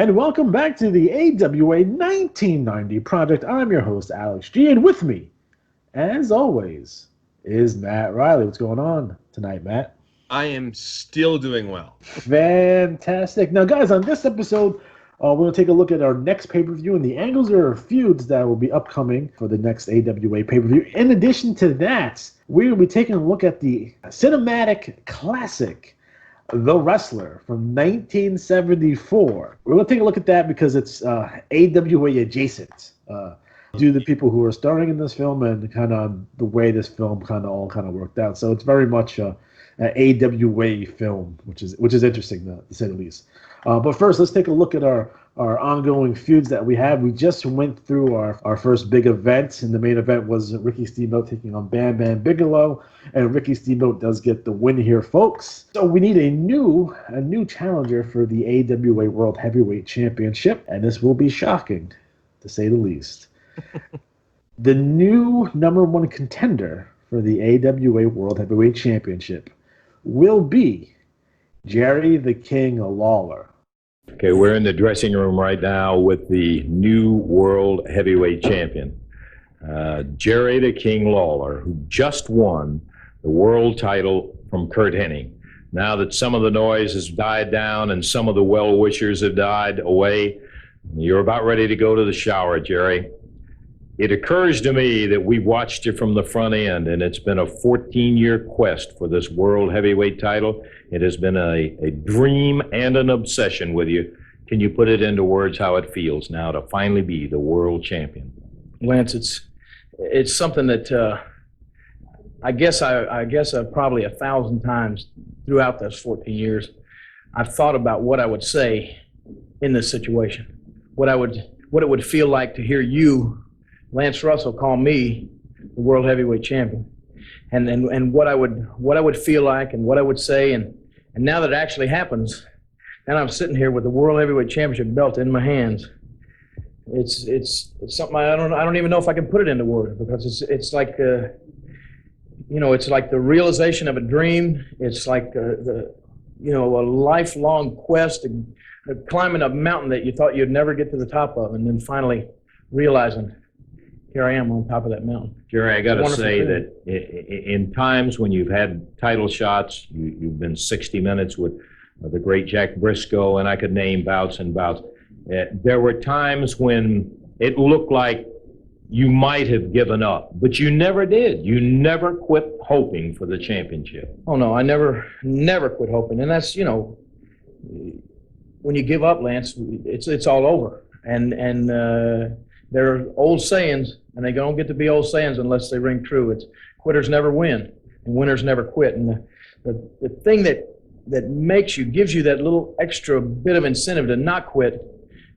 And welcome back to the AWA 1990 project. I'm your host, Alex G. And with me, as always, is Matt Riley. What's going on tonight, Matt? I am still doing well. Fantastic. Now, guys, on this episode, we're going to take a look at our next pay-per-view and the angles or feuds that will be upcoming for the next AWA pay-per-view. In addition to that, we will be taking a look at the cinematic classic, The Wrestler from 1974. We're going to take a look at that because it's AWA adjacent due to the people who are starring in this film and kind of the way this film kind of worked out. So it's very much an AWA film, which is interesting to say the least. But first, let's take a look at our ongoing feuds that we have. We just went through our first big event, and the main event was Ricky Steamboat taking on Bam Bam Bigelow, and Ricky Steamboat does get the win here, folks. So we need a new challenger for the AWA World Heavyweight Championship, and this will be shocking, to say the least. The new #1 contender for the AWA World Heavyweight Championship will be Jerry the King Lawler. Okay, we're in the dressing room right now with the new World Heavyweight Champion, Jerry the King Lawler, who just won the world title from Curt Hennig. Now that some of the noise has died down and some of the well-wishers have died away, you're about ready to go to the shower, Jerry. It occurs to me that we've watched you from the front end, and it's been a 14-year quest for this World Heavyweight title. It has been a dream and an obsession with you. Can you put it into words how it feels now to finally be the world champion? Lance, it's something that I guess probably 1,000 times throughout those 14 years, I've thought about what I would say in this situation, what it would feel like to hear you, Lance Russell, call me the World Heavyweight Champion, and what I would feel like and what I would say, and now that it actually happens, and I'm sitting here with the World Heavyweight Championship belt in my hands. It's something I don't even know if I can put it into words, because it's like it's like the realization of a dream. It's like a lifelong quest, climbing a mountain that you thought you'd never get to the top of, and then finally realizing, here I am on top of that mountain. Jerry, I got to say that in times when you've had title shots, you've been 60 minutes with the great Jack Briscoe, and I could name bouts and bouts. There were times when it looked like you might have given up, but you never did. You never quit hoping for the championship. Oh, no, I never quit hoping. And that's, when you give up, Lance, it's all over. And there are old sayings, and they don't get to be old sayings unless they ring true. It's quitters never win, and winners never quit. And the thing that gives you that little extra bit of incentive to not quit,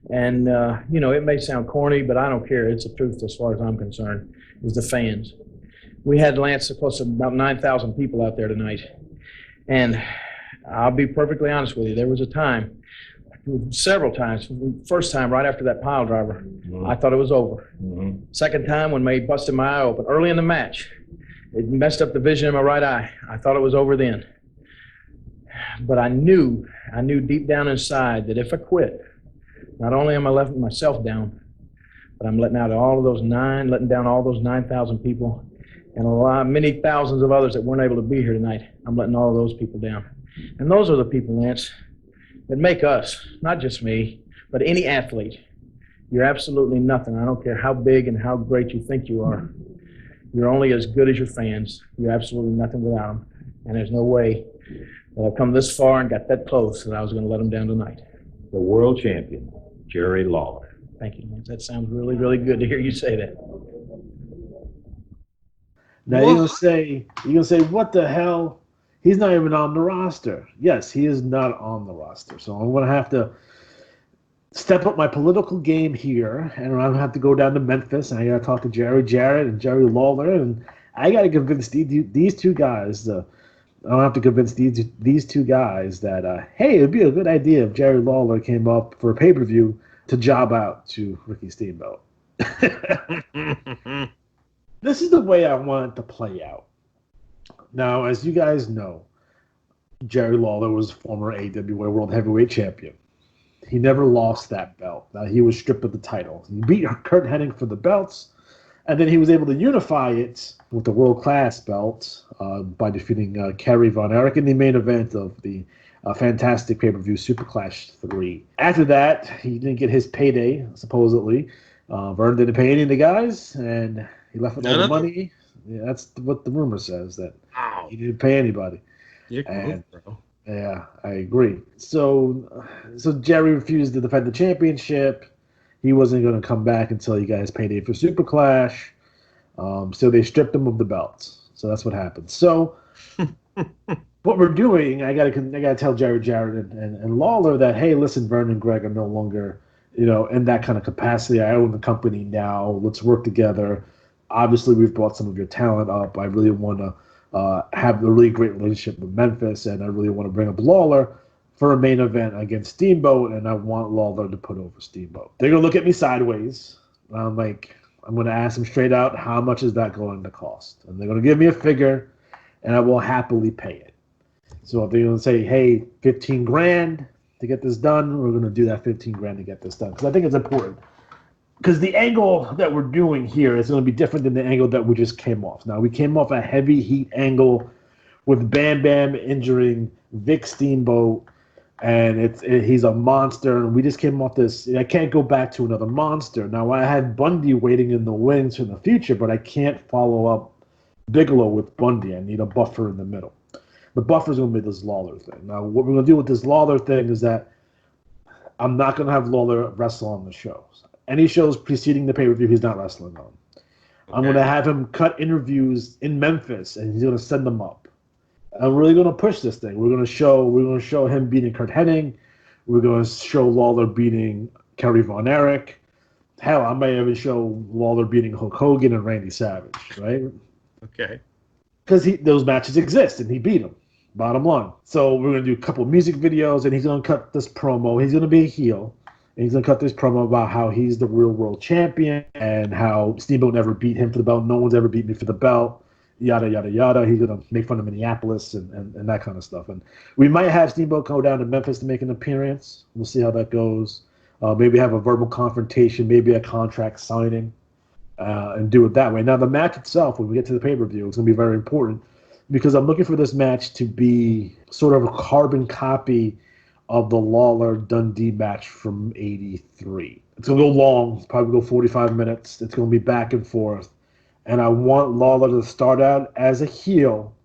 and it may sound corny, but I don't care. It's the truth as far as I'm concerned, is the fans. We had, Lance, close to about 9,000 people out there tonight. And I'll be perfectly honest with you, there was a time, several times. First time, right after that pile driver, I thought it was over. Mm-hmm. Second time, when they busted my eye open early in the match, it messed up the vision in my right eye. I thought it was over then. But I knew deep down inside that if I quit, not only am I letting myself down, but I'm letting down all those 9,000 people, and many thousands of others that weren't able to be here tonight. I'm letting all of those people down. And those are the people, Lance, that make us, not just me, but any athlete. You're absolutely nothing. I don't care how big and how great you think you are. You're only as good as your fans. You're absolutely nothing without them. And there's no way that I've come this far and got that close that I was going to let them down tonight. The world champion, Jerry Lawler. Thank you, Lance. That sounds really, really good to hear you say that. Now you're gonna say, what the hell? He's not even on the roster. Yes, he is not on the roster. So I'm gonna have to step up my political game here, and I'm gonna have to go down to Memphis, and I gotta talk to Jerry Jarrett and Jerry Lawler, and I gotta convince these two guys. I don't have to convince these two guys that hey, it'd be a good idea if Jerry Lawler came up for a pay-per-view to job out to Ricky Steamboat. This is the way I want it to play out. Now, as you guys know, Jerry Lawler was former AWA World Heavyweight Champion. he never lost that belt. He was stripped of the title. He beat Kurt Hennig for the belts, and then he was able to unify it with the World Class belt by defeating Kerry Von Erich in the main event of the fantastic pay-per-view Super Clash 3. After that, he didn't get his payday, supposedly. Verne didn't pay any of the guys, and he left with all the money. Yeah, that's what the rumor says, that he didn't pay anybody. Yeah, bro. Yeah, I agree. So Jerry refused to defend the championship. He wasn't going to come back until he got his payday for Super Clash. So they stripped him of the belts. So that's what happened. So what we're doing, I gotta tell Jerry Jarrett and Lawler that, hey, listen, Verne and Greg are no longer, in that kind of capacity. I own the company now. Let's work together. Obviously, we've brought some of your talent up. I really want to have a really great relationship with Memphis, and I really want to bring up Lawler for a main event against Steamboat, and I want Lawler to put over Steamboat. They're going to look at me sideways. I'm going to ask them straight out, how much is that going to cost? And they're going to give me a figure, and I will happily pay it. So if they're going to say, hey, 15 grand to get this done, we're going to do that 15 grand to get this done. Because I think it's important. Because the angle that we're doing here is going to be different than the angle that we just came off. Now, we came off a heavy heat angle with Bam Bam injuring Vic Steamboat, and he's a monster. And we just came off this. I can't go back to another monster. Now, I had Bundy waiting in the wings for the future, but I can't follow up Bigelow with Bundy. I need a buffer in the middle. The buffer is going to be this Lawler thing. Now, what we're going to do with this Lawler thing is that I'm not going to have Lawler wrestle on the shows. Any shows preceding the pay-per-view, he's not wrestling on. Okay. I'm going to have him cut interviews in Memphis, and he's going to send them up. I'm really going to push this thing. We're going to show him beating Kurt Hennig. We're going to show Lawler beating Kerry Von Erich. Hell, I might even show Lawler beating Hulk Hogan and Randy Savage, right? Okay. Because those matches exist, and he beat them. Bottom line. So we're going to do a couple of music videos, and he's going to cut this promo. He's going to be a heel, and he's going to cut this promo about how he's the real world champion and how Steamboat never beat him for the belt. No one's ever beat me for the belt. Yada, yada, yada. He's going to make fun of Minneapolis and that kind of stuff. And we might have Steamboat go down to Memphis to make an appearance. We'll see how that goes. Maybe have a verbal confrontation, maybe a contract signing, and do it that way. Now, the match itself, when we get to the pay-per-view, it's going to be very important because I'm looking for this match to be sort of a carbon copy of the Lawler-Dundee match from '83. It's going to go long. It's probably go 45 minutes. It's going to be back and forth. And I want Lawler to start out as a heel,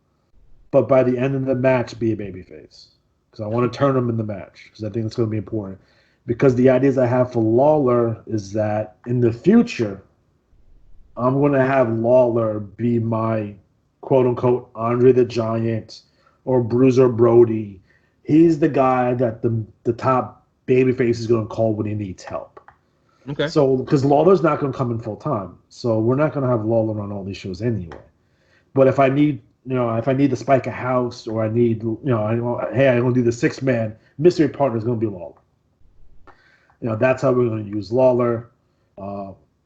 but by the end of the match be a babyface. Because I want to turn him in the match, because I think it's going to be important. Because the ideas I have for Lawler is that in the future, I'm going to have Lawler be my quote-unquote Andre the Giant or Bruiser Brody. He's the guy that the top babyface is going to call when he needs help. Okay. So, because Lawler's not going to come in full time, so we're not going to have Lawler on all these shows anyway. But if I need, to spike a house, or I need, hey, I'm going to do the 6-man mystery partner is going to be Lawler. That's how we're going to use Lawler,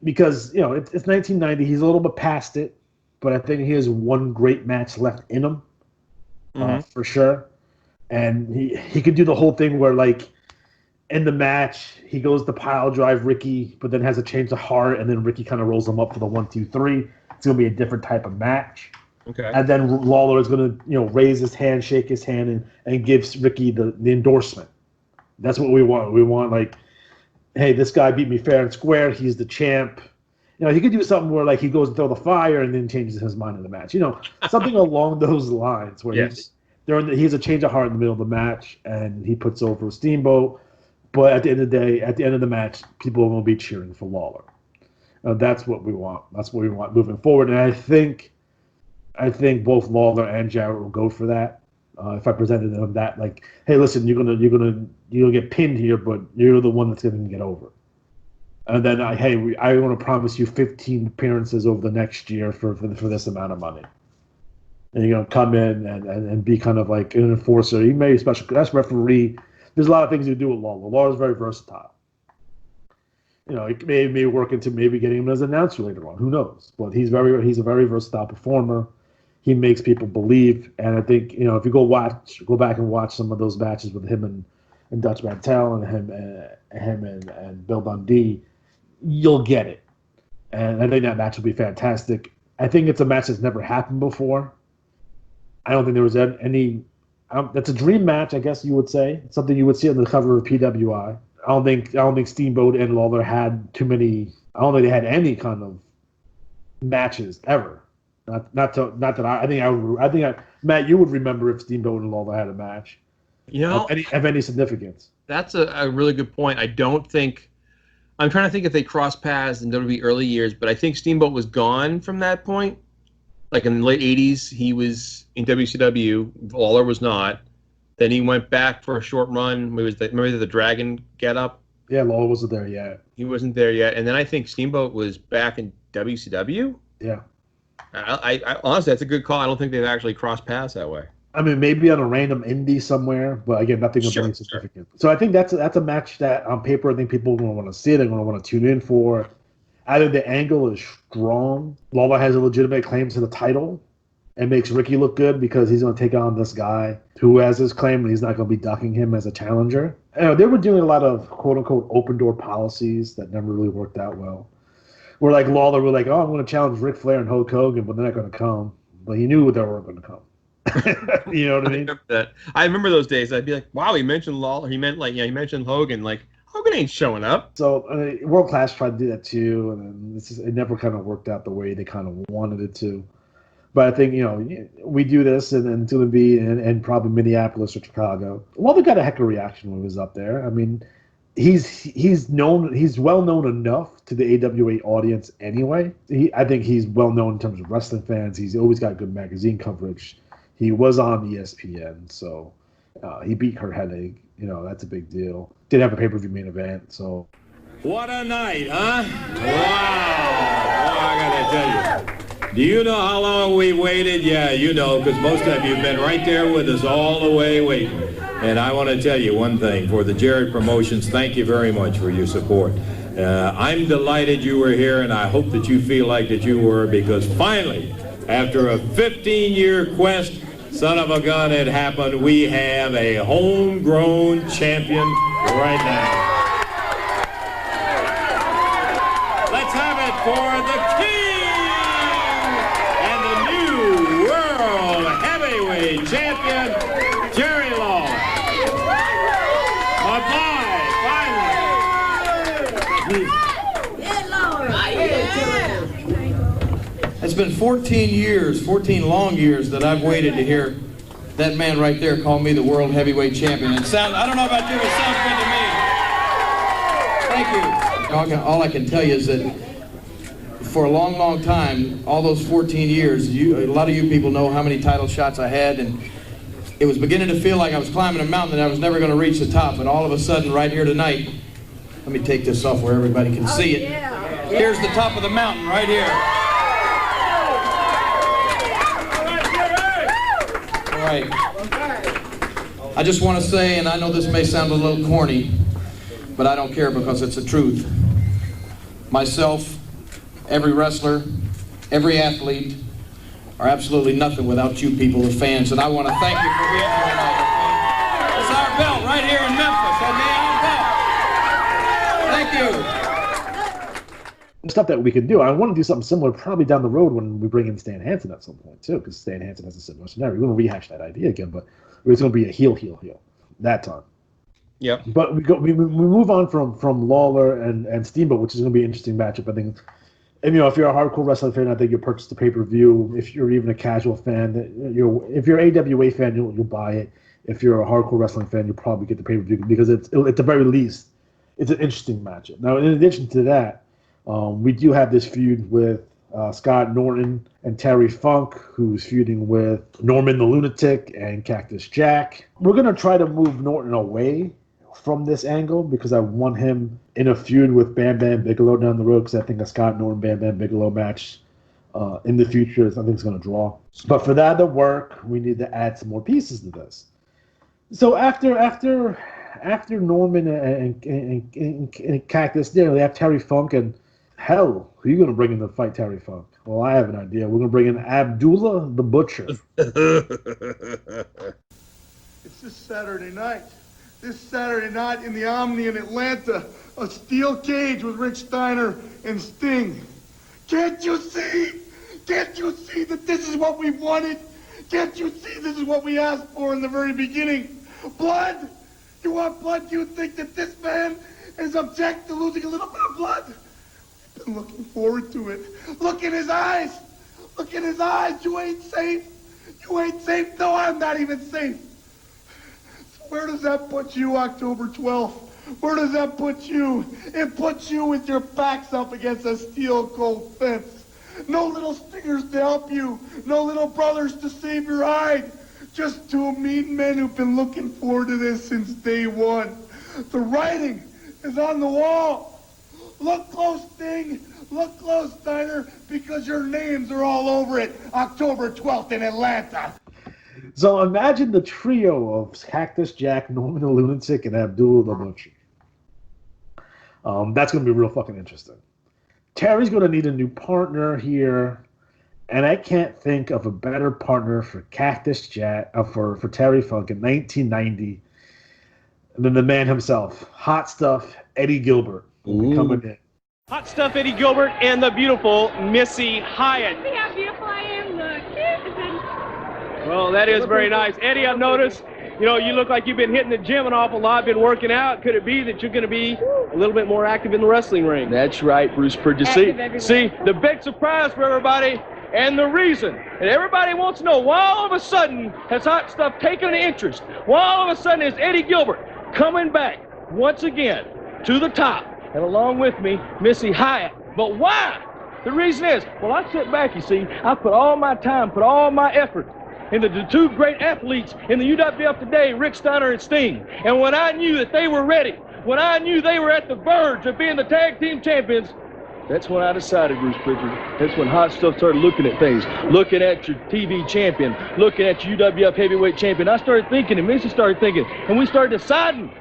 because it's 1990. He's a little bit past it, but I think he has one great match left in him, for sure. And he could do the whole thing where, like, in the match, he goes to pile drive Ricky, but then has a change of heart, and then Ricky kind of rolls him up for the 1, 2, 3. It's going to be a different type of match. Okay. And then Lawler is going to, raise his hand, shake his hand, and gives Ricky the endorsement. That's what we want. We want, like, hey, this guy beat me fair and square. He's the champ. He could do something where, like, he goes to throw the fire and then changes his mind in the match. Something along those lines where yes. he has a change of heart in the middle of the match, and he puts over Steamboat. But at the end of the day, at the end of the match, people are going to be cheering for Lawler. That's what we want. That's what we want moving forward. And I think both Lawler and Jarrett will go for that. If I presented them that, like, hey, listen, you're gonna get pinned here, but you're the one that's going to get over. And then I want to promise you 15 appearances over the next year for this amount of money. And you're going to come in and be kind of like an enforcer. You may be special. That's referee. There's a lot of things you do with Lawler. Lawler's very versatile. It may work into maybe getting him as an announcer later on. Who knows? But he's a very versatile performer. He makes people believe. And I think, if you go back and watch some of those matches with him and Dutch Mantel and him and Bill Bundy, you'll get it. And I think that match will be fantastic. I think it's a match that's never happened before. I don't think there was any. That's a dream match, I guess you would say. It's something you would see on the cover of PWI. I don't think Steamboat and Lawler had too many. I don't think they had any kind of matches ever. Not that I think Matt, you would remember if Steamboat and Lawler had a match. Of any significance. That's a really good point. I don't think. I'm trying to think if they crossed paths in WWE early years, but I think Steamboat was gone from that point. Like in the late 80s, he was in WCW. Lawler was not. Then he went back for a short run. Remember the Dragon get-up? Yeah, Lawler wasn't there yet. He wasn't there yet. And then I think Steamboat was back in WCW. Yeah. I honestly, that's a good call. I don't think they've actually crossed paths that way. I mean, maybe on a random indie somewhere, but again, nothing of any significance. So I think that's a match that on paper, I think people are going to want to see it. They're going to want to tune in for. Either the angle is strong, Lawler has a legitimate claim to the title, and makes Ricky look good because he's going to take on this guy who has his claim, and he's not going to be ducking him as a challenger. They were doing a lot of quote-unquote open-door policies that never really worked out well. Where like Lawler were like, oh, I'm going to challenge Ric Flair and Hulk Hogan, but they're not going to come. But he knew they weren't going to come. You know what I mean? I remember those days. I'd be like, wow, he mentioned Lawler. He mentioned Hogan. Like, Hogan ain't showing up. So World Class tried to do that too, and it never kind of worked out the way they kind of wanted it to. But I think, we do this and to be in probably Minneapolis or Chicago. Lawler got a heck of a reaction when he was up there. I mean, he's well known enough to the AWA audience anyway. I think he's well known in terms of wrestling fans. He's always got good magazine coverage. He was on ESPN, so he beat Kurt Hennig. That's a big deal. Did have a pay-per-view main event, so. What a night, huh? Wow. Oh, I gotta tell you. Do you know how long we waited? Yeah, you know, because most of you have been right there with us all the way waiting. And I want to tell you one thing. For the Jarrett Promotions, thank you very much for your support. I'm delighted you were here, and I hope that you feel like that you were, because finally, after a 15-year quest, son of a gun, it happened. We have a homegrown champion right now. Let's have it for the King and the new World Heavyweight Champion, Jerry Lawler. Bye-bye, finally. It's been 14 years, 14 long years that I've waited to hear that man right there call me the World Heavyweight Champion. I don't know about you, it sounds good to me. Thank you. All I can tell you is that for a long, long time, all those 14 years, a lot of you people know how many title shots I had, and it was beginning to feel like I was climbing a mountain and I was never going to reach the top, and all of a sudden, right here tonight, let me take this off where everybody can see it. Here's the top of the mountain right here. All right. I just want to say, and I know this may sound a little corny, but I don't care because it's the truth. Myself, every wrestler, every athlete are absolutely nothing without you people, the fans, and I want to thank you for being here tonight. It's our belt right here in Memphis, okay? Our belt. Thank you. Stuff that we can do. I want to do something similar probably down the road when we bring in Stan Hansen at some point too, because Stan Hansen has a similar scenario. We're going to rehash that idea again, but it's going to be a heel that time. Yep. But we move on from Lawler and Steamboat, which is going to be an interesting matchup, I think. And if you're a hardcore wrestling fan, I think you'll purchase the pay-per-view. If you're even a casual fan, if you're an AWA fan, you'll buy it. If you're a hardcore wrestling fan, you'll probably get the pay-per-view because it's at the very least, it's an interesting matchup. Now, in addition to that, we do have this feud with Scott Norton and Terry Funk, who's feuding with Norman the Lunatic and Cactus Jack. We're going to try to move Norton away from this angle because I want him in a feud with Bam Bam Bigelow down the road, because I think a Scott Norton Bam Bam Bigelow match in the future I think is going to draw. But for that to work, we need to add some more pieces to this. So after Norman and Cactus, they have Terry Funk, and hell, who are you going to bring in to fight Terry Funk? Well, I have an idea. We're going to bring in Abdullah the Butcher. It's this Saturday night. this Saturday night in the Omni in Atlanta, a steel cage with Rick Steiner and Sting. Can't you see? Can't you see that this is what we wanted? Can't you see this is what we asked for in the very beginning? Blood? You want blood? You think that this man is object to losing a little bit of blood? We've been looking forward to it. Look in his eyes. Look in his eyes. You ain't safe. You ain't safe. No, I'm not even safe. So where does that put you, October 12th? Where does that put you? It puts you with your backs up against a steel cold fence. No little stingers to help you. No little brothers to save your hide. Just two mean men who've been looking forward to this since day one. The writing is on the wall. Look close, Sting. Look close, Steiner, because your names are all over it. October 12th in Atlanta. So imagine the trio of Cactus Jack, Norman the Lunatic, and Abdullah the Butcher. That's going to be real fucking interesting. Terry's going to need a new partner here, and I can't think of a better partner for Cactus Jack, for Terry Funk in 1990 than the man himself, Hot Stuff Eddie Gilbert, will be coming in. Hot Stuff Eddie Gilbert and the beautiful Missy Hyatt. See how beautiful I am? Look. Well, that is very nice. Eddie, I've noticed, you know, you look like you've been hitting the gym an awful lot, been working out. Could it be that you're going to be a little bit more active in the wrestling ring? That's right, Bruce Pritchard. See, the big surprise for everybody, and the reason, and everybody wants to know, why all of a sudden has Hot Stuff taken an interest? Why all of a sudden is Eddie Gilbert coming back once again to the top, and along with me, Missy Hyatt? But why? The reason is, well, I sit back, you see, I put all my time, put all my effort into the two great athletes in the UWF today, Rick Steiner and Sting. And when I knew that they were ready, when I knew they were at the verge of being the tag team champions, that's when I decided, Bruce Pritchard. That's when Hot Stuff started looking at things, looking at your TV champion, looking at your UWF heavyweight champion. I started thinking, and Missy started thinking, and we started deciding,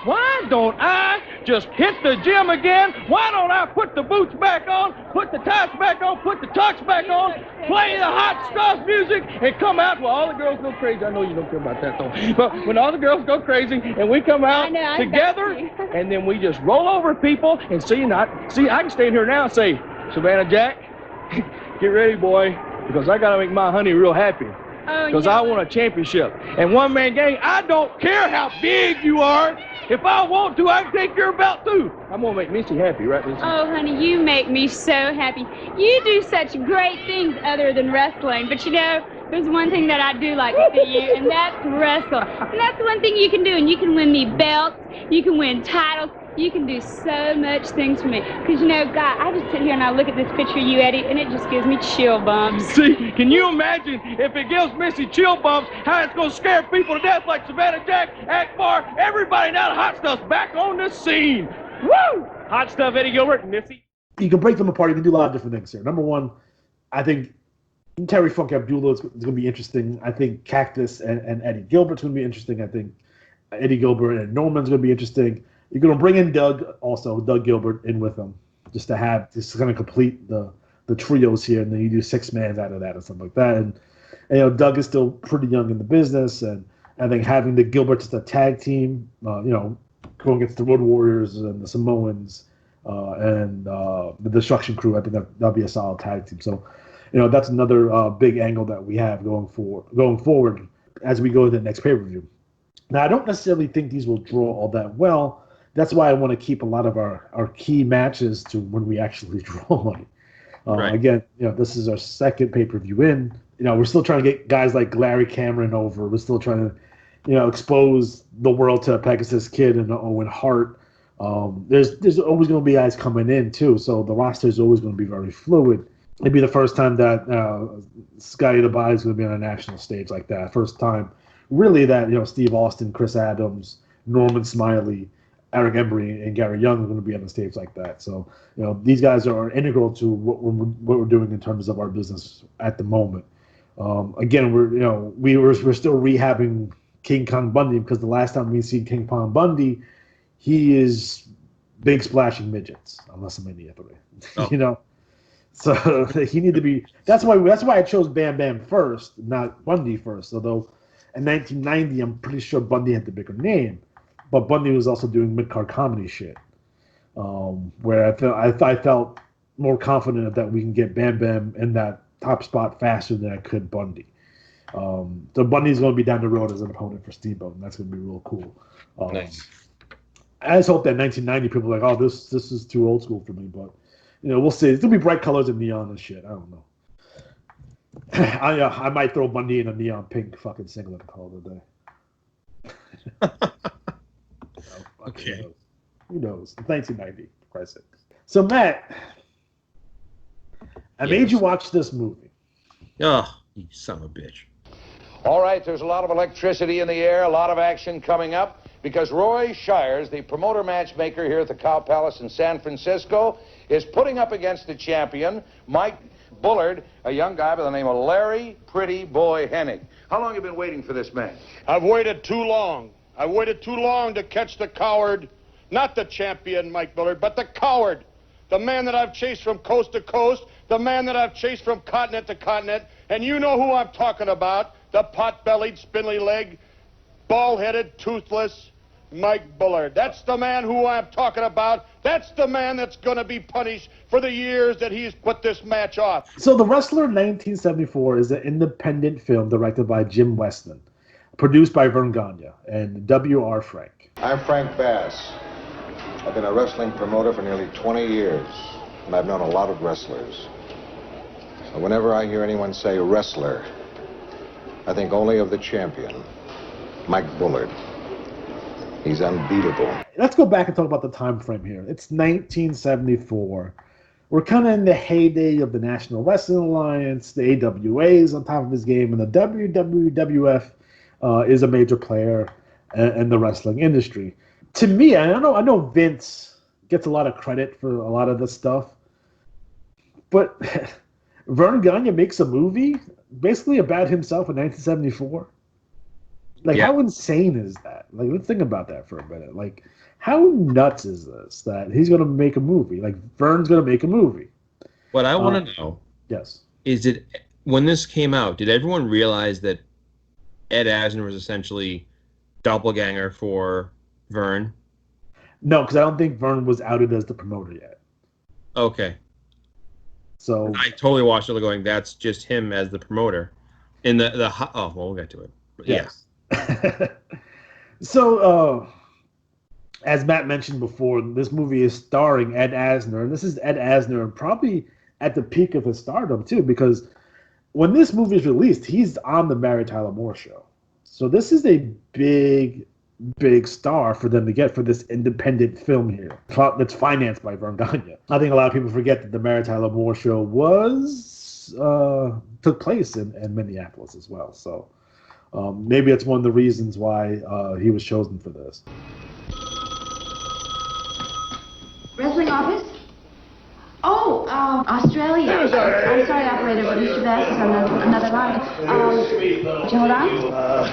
why don't I just hit the gym again? Why don't I put the boots back on, put the tights back on, put the tux back on, play the Hot Stuff music, and come out? Well, all the girls go crazy. I know you don't care about that, though. But when all the girls go crazy, and we come out together, and then we just roll over people, and see, I can stand here now and say, Savannah Jack, get ready, boy, because I got to make my honey real happy. Because I want a championship. And one-man gang, I don't care how big you are. If I want to, I can take your belt too. I'm going to make Missy happy, right, Missy? Oh, honey, you make me so happy. You do such great things other than wrestling. But you know, there's one thing that I do like to see you, and that's wrestle. And that's the one thing you can do. And you can win me belts. You can win titles. You can do so much things for me. Because, you know, God, I just sit here and I look at this picture of you, Eddie, and it just gives me chill bumps. See, can you imagine if it gives Missy chill bumps, how it's going to scare people to death like Savannah Jack, Akbar, everybody now the Hot Stuff's back on the scene. Woo! Hot Stuff, Eddie Gilbert, and Missy. You can break them apart. You can do a lot of different things here. Number one, I think Terry Funk Abdullah is going to be interesting. I think Cactus and Eddie Gilbert's going to be interesting. I think Eddie Gilbert and Norman's going to be interesting. You're going to bring in Doug Gilbert in with them, just to kind of complete the trios here, and then you do 6 man out of that or something like that. And you know, Doug is still pretty young in the business, and I think having the Gilberts as a tag team, going against the Road Warriors and the Samoans and the Destruction Crew, I think that'll be a solid tag team. So, you know, that's another big angle that we have going forward as we go to the next pay-per-view. Now, I don't necessarily think these will draw all that well. That's why I want to keep a lot of our key matches to when we actually draw money. Right. Again, you know, this is our second pay-per-view in. You know, we're still trying to get guys like Larry Cameron over. We're still trying to, you know, expose the world to Pegasus Kid and Owen Hart. There's always going to be guys coming in too, so the roster is always going to be very fluid. It'd be the first time that Scotty the Body is going to be on a national stage like that. First time, really, that, you know, Steve Austin, Chris Adams, Norman Smiley, Eric Embry, and Gary Young are going to be on the stage like that. So, you know, these guys are integral to what we're doing in terms of our business at the moment. Again, we're still rehabbing King Kong Bundy, because the last time we see King Kong Bundy, he is big splashing midgets, unless I'm an idiot, you know. So he need to be. That's why I chose Bam Bam first, not Bundy first. Although in 1990, I'm pretty sure Bundy had the bigger name. but Bundy was also doing mid-card comedy shit, where I felt more confident that we can get Bam Bam in that top spot faster than I could Bundy. So Bundy's going to be down the road as an opponent for Steamboat, and that's going to be real cool. Nice. I just hope that 1990 people are like, oh, this is too old school for me, but we'll see. It's going to be bright colors and neon and shit. I don't know. I might throw Bundy in a neon pink fucking singlet and call it a day. Okay. Who knows? It's 1990, for Christ's sake. So, Matt, I made you watch this movie. Oh, you son of a bitch. All right, there's a lot of electricity in the air, a lot of action coming up, because Roy Shires, the promoter matchmaker here at the Cow Palace in San Francisco, is putting up against the champion, Mike Bullard, a young guy by the name of Larry Pretty Boy Hennig. How long have you been waiting for this match? I've waited too long. I waited too long to catch the coward, not the champion, Mike Bullard, but the coward. The man that I've chased from coast to coast, the man that I've chased from continent to continent, and you know who I'm talking about, the pot-bellied, spindly-legged, bald-headed, toothless Mike Bullard. That's the man who I'm talking about. That's the man that's going to be punished for the years that he's put this match off. So The Wrestler 1974 is an independent film directed by Jim Weston, produced by Verne Gagne and W.R. Frank. I'm Frank Bass. I've been a wrestling promoter for nearly 20 years, and I've known a lot of wrestlers. So whenever I hear anyone say wrestler, I think only of the champion, Mike Bullard. He's unbeatable. Let's go back and talk about the time frame here. It's 1974. We're kind of in the heyday of the National Wrestling Alliance. The AWA is on top of his game, and the WWF is a major player in the wrestling industry. To me, I know Vince gets a lot of credit for a lot of this stuff, but Verne Gagne makes a movie basically about himself in 1974. Like, How insane is that? Like, let's think about that for a minute. Like, how nuts is this that he's going to make a movie? Like, Verne's going to make a movie. What I want to know is when this came out, did everyone realize that Ed Asner was essentially doppelganger for Verne? No, because I don't think Verne was outed as the promoter yet. Okay. So I totally watched it going, that's just him as the promoter. In we'll get to it. But yes. So, as Matt mentioned before, this movie is starring Ed Asner, and this is Ed Asner probably at the peak of his stardom, too, because when this movie is released, he's on the Mary Tyler Moore Show. So this is a big star for them to get for this independent film here that's financed by Verne Gagne. I think a lot of people forget that the Mary Tyler Moore Show took place in Minneapolis as well. So maybe it's one of the reasons why he was chosen for this. Wrestling office? Oh, Australia. I'm sorry, operator, but Mr. Bass is on another line. Would you hold on?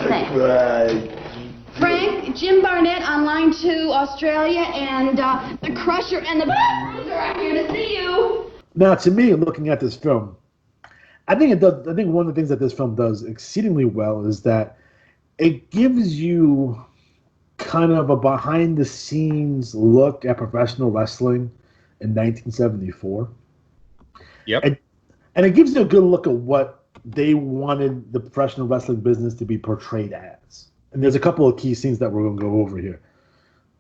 Thanks. Frank, Jim Barnett on line 2, Australia, and the Crusher and the Bruiser are here to see you. Now, to me, looking at this film, I think one of the things that this film does exceedingly well is that it gives you kind of a behind-the-scenes look at professional wrestling in 1974. Yep. And it gives you a good look at what they wanted the professional wrestling business to be portrayed as. And there's a couple of key scenes that we're going to go over here.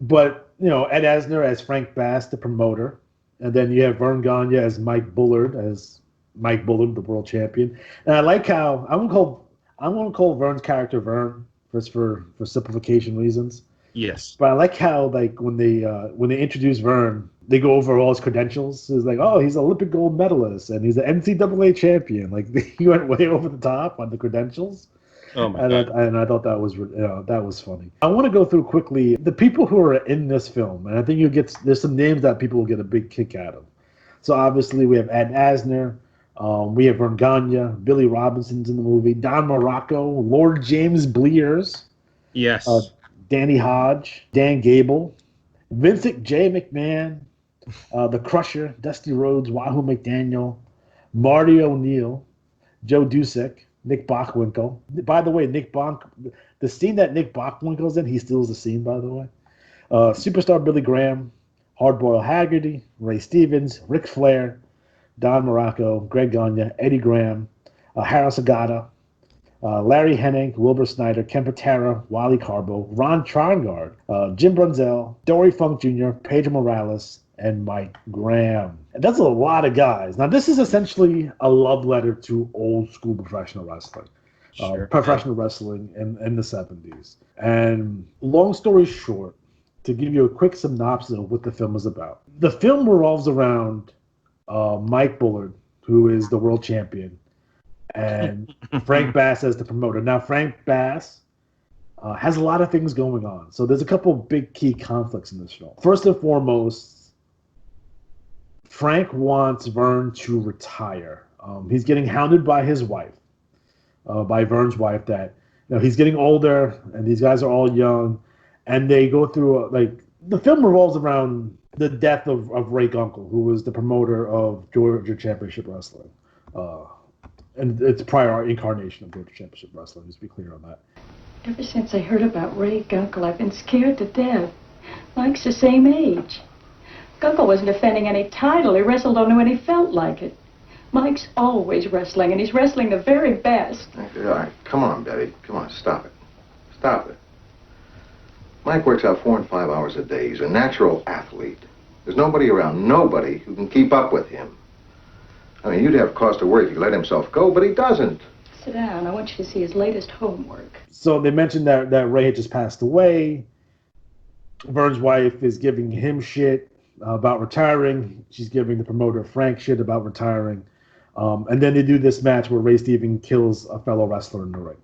But, Ed Asner as Frank Bass, the promoter. And then you have Verne Gagne as Mike Bullard, the world champion. And I like how I'm going to call Verne's character Verne just for simplification reasons. Yes. But I like how when they introduce Verne, they go over all his credentials. It's like, oh, he's an Olympic gold medalist and he's an NCAA champion. Like, he went way over the top on the credentials. Oh my God. And I thought that was funny. I want to go through quickly the people who are in this film, and I think there's some names that people will get a big kick out of. So obviously we have Ed Asner, we have Verne Gagne, Billy Robinson's in the movie, Don Morocco, Lord James Blears, yes, Danny Hodge, Dan Gable, Vincent J. McMahon, the Crusher, Dusty Rhodes, Wahoo McDaniel, Marty O'Neill, Joe Dusek, Nick Bockwinkel. By the way, the scene that Nick Bockwinkel's in, he steals the scene, by the way. Superstar Billy Graham, Hardboiled Haggerty, Ray Stevens, Ric Flair, Don Morocco, Greg Gagne, Eddie Graham, Harold Sagata, Larry Hennig, Wilbur Snyder, Ken Patera, Wally Carbo, Ron Trongard, Jim Brunzell, Dory Funk Jr., Pedro Morales, and Mike Graham. And that's a lot of guys. Now, this is essentially a love letter to old school professional wrestling. Professional wrestling in the 70s. And long story short, to give you a quick synopsis of what the film is about. The film revolves around Mike Bullard, who is the world champion, and Frank Bass as the promoter. Now, Frank Bass has a lot of things going on. So there's a couple of big key conflicts in this film. First and foremost, Frank wants Verne to retire. He's getting hounded by his wife. By Verne's wife, that he's getting older and these guys are all young, and they go through the film revolves around the death of Ray Gunkel, who was the promoter of Georgia Championship Wrestling, and it's prior incarnation of Georgia Championship Wrestling. Just to be clear on that. Ever since I heard about Ray Gunkel, I've been scared to death. Mike's the same age. Gunkel wasn't defending any title. He wrestled only when he felt like it. Mike's always wrestling, and he's wrestling the very best. All right, come on, Betty. Come on, stop it. Stop it. Mike works out 4 and 5 hours a day. He's a natural athlete. There's nobody around, nobody who can keep up with him. I mean, you'd have cause to worry if he let himself go, but he doesn't. Sit down. I want you to see his latest homework. So they mentioned that Ray had just passed away. Verne's wife is giving him shit about retiring. She's giving the promoter Frank shit about retiring. And then they do this match where Ray Stevens kills a fellow wrestler in the ring.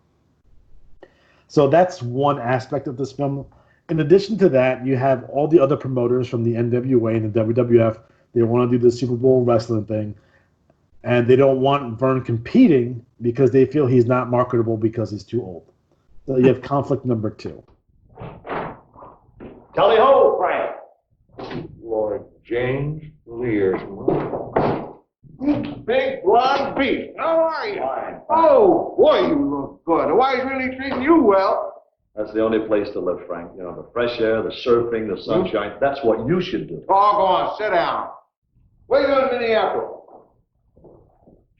So that's one aspect of this film. In addition to that, you have all the other promoters from the NWA and the WWF. They want to do the Super Bowl wrestling thing. And they don't want Verne competing because they feel he's not marketable because he's too old. So you have conflict number 2. Tally ho, Frank! Lord James Lear's big blonde beast. How are you? Fine. Oh, boy, you look good. Hawaii's really treating you well. That's the only place to live, Frank. You know, the fresh air, the surfing, the sunshine. That's what you should do. Oh, go on, sit down. Where you in Minneapolis?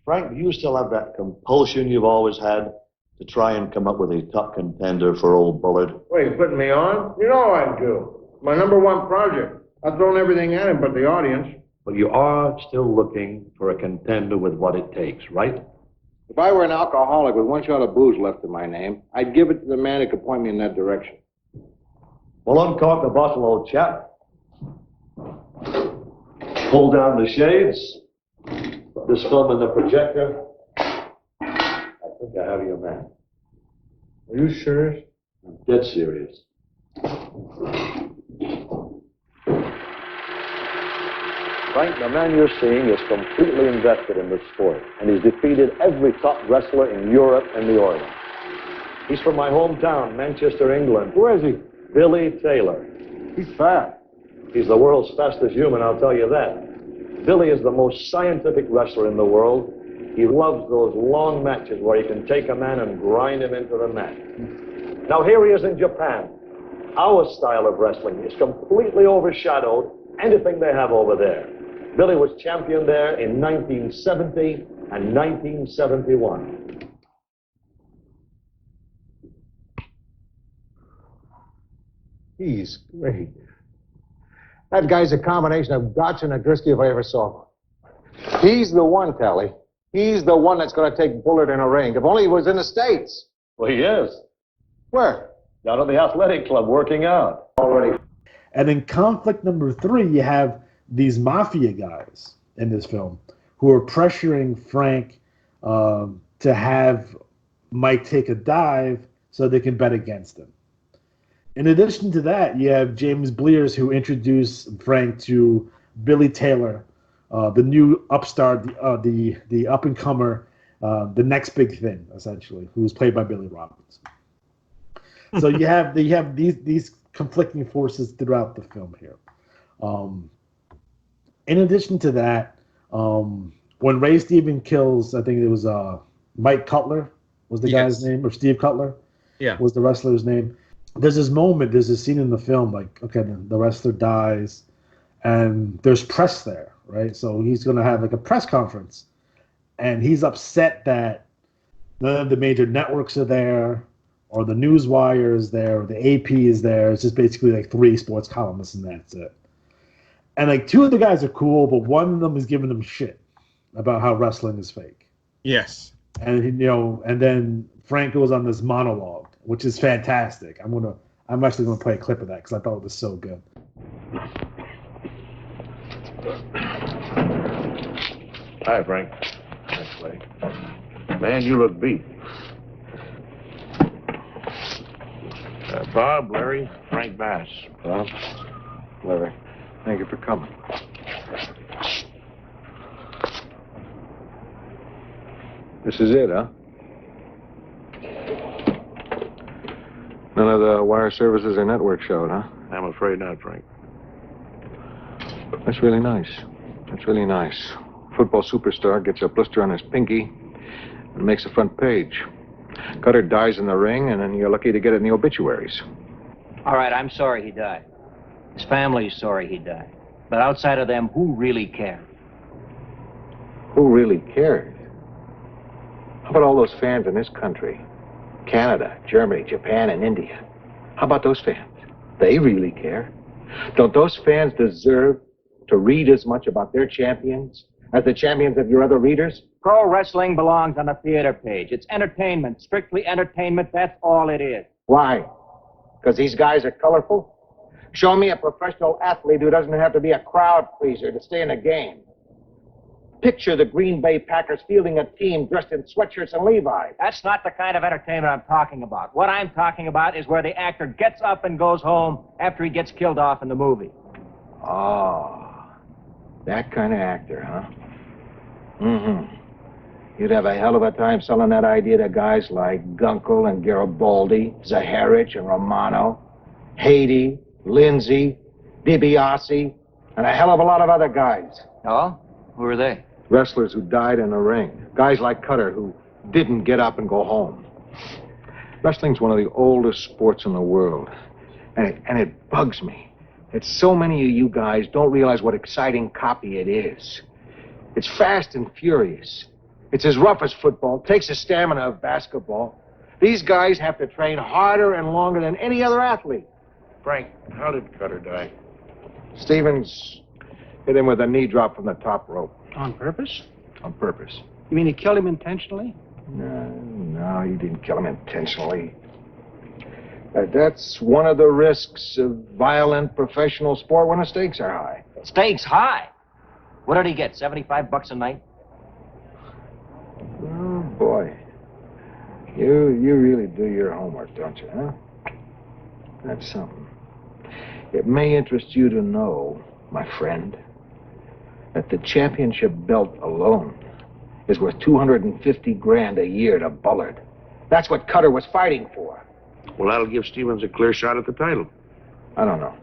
Frank, do you still have that compulsion you've always had to try and come up with a top contender for old Bullard? What, are you putting me on? You know I do. My #1 project. I've thrown everything at him but the audience. But you are still looking for a contender with what it takes, right? If I were an alcoholic with 1 shot of booze left in my name, I'd give it to the man who could point me in that direction. Well, uncork the bottle, old chap. Pull down the shades. Put this film in the projector. I think I have your man. Are you serious? I'm dead serious. Frank, the man you're seeing is completely invested in this sport, and he's defeated every top wrestler in Europe and the Orient. He's from my hometown, Manchester, England. Where is he? Billy Taylor. He's fat. He's the world's fastest human, I'll tell you that. Billy is the most scientific wrestler in the world. He loves those long matches where you can take a man and grind him into the mat. Now here he is in Japan. Our style of wrestling is completely overshadowed anything they have over there. Billy was champion there in 1970 and 1971. He's great. That guy's a combination of Gotch and Nagurski if I ever saw one. He's the one, Tally. He's the one that's going to take Bullard in a ring. If only he was in the States. Well, he is. Where? Down at the athletic club working out. Already. And in conflict number 3, you have these mafia guys in this film who are pressuring Frank to have Mike take a dive so they can bet against him. In addition to that, you have James Blears, who introduced Frank to Billy Taylor, the new upstart, the up-and-comer, the next big thing, essentially, who was played by Billy Robbins. So you have these conflicting forces throughout the film here. In addition to that, when Ray Stevens kills, I think it was Mike Cutler was the guy's name, or Steve Cutler, was the wrestler's name. there's this moment, there's this scene in the film, like, okay, the wrestler dies, and there's press there, right? So he's going to have like a press conference, and he's upset that none of the major networks are there, or the Newswire is there, or the AP is there. It's just basically like 3 sports columnists, and that's it. And like 2 of the guys are cool, but one of them is giving them shit about how wrestling is fake. Yes. And and then Frank goes on this monologue, which is fantastic. I'm actually gonna play a clip of that because I thought it was so good. Hi, Frank. Thanks, buddy. Man, you look beat. Bob, Larry, Frank Bass. Bob, Larry, thank you for coming. This is it, huh? None of the wire services or network showed, huh? I'm afraid not, Frank. That's really nice. That's really nice. Football superstar gets a blister on his pinky and makes a front page. Cutter dies in the ring, and then you're lucky to get it in the obituaries. All right, I'm sorry he died. His family's sorry he died. But outside of them, who really cared? Who really cared? How about all those fans in this country? Canada, Germany, Japan, and India. How about those fans? They really care. Don't those fans deserve to read as much about their champions as the champions of your other readers? Pro wrestling belongs on the theater page. It's entertainment, strictly entertainment. That's all it is. Why? Because these guys are colorful? Show me a professional athlete who doesn't have to be a crowd pleaser to stay in a game. Picture the Green Bay Packers fielding a team dressed in sweatshirts and Levi's. That's not the kind of entertainment I'm talking about. What I'm talking about is where the actor gets up and goes home after he gets killed off in the movie. Oh, that kind of actor, huh? Mm-hmm. You'd have a hell of a time selling that idea to guys like Gunkel and Garibaldi, Zaharich and Romano, Haiti, Lindsay, DiBiase, and a hell of a lot of other guys. Oh? Who are they? Wrestlers who died in the ring. Guys like Cutter who didn't get up and go home. Wrestling's one of the oldest sports in the world. And it bugs me that so many of you guys don't realize what exciting copy it is. It's fast and furious. It's as rough as football, takes the stamina of basketball. These guys have to train harder and longer than any other athlete. Frank, how did Cutter die? Stevens hit him with a knee drop from the top rope. On purpose? On purpose. You mean he killed him intentionally? No, he didn't kill him intentionally. That's one of the risks of violent professional sport when the stakes are high. Stakes high? What did he get, $75 a night? Oh, boy. You really do your homework, don't you, huh? That's something. It may interest you to know, my friend, that the championship belt alone is worth $250,000 a year to Bullard. That's what Cutter was fighting for. Well, that'll give Stevens a clear shot at the title. I don't know.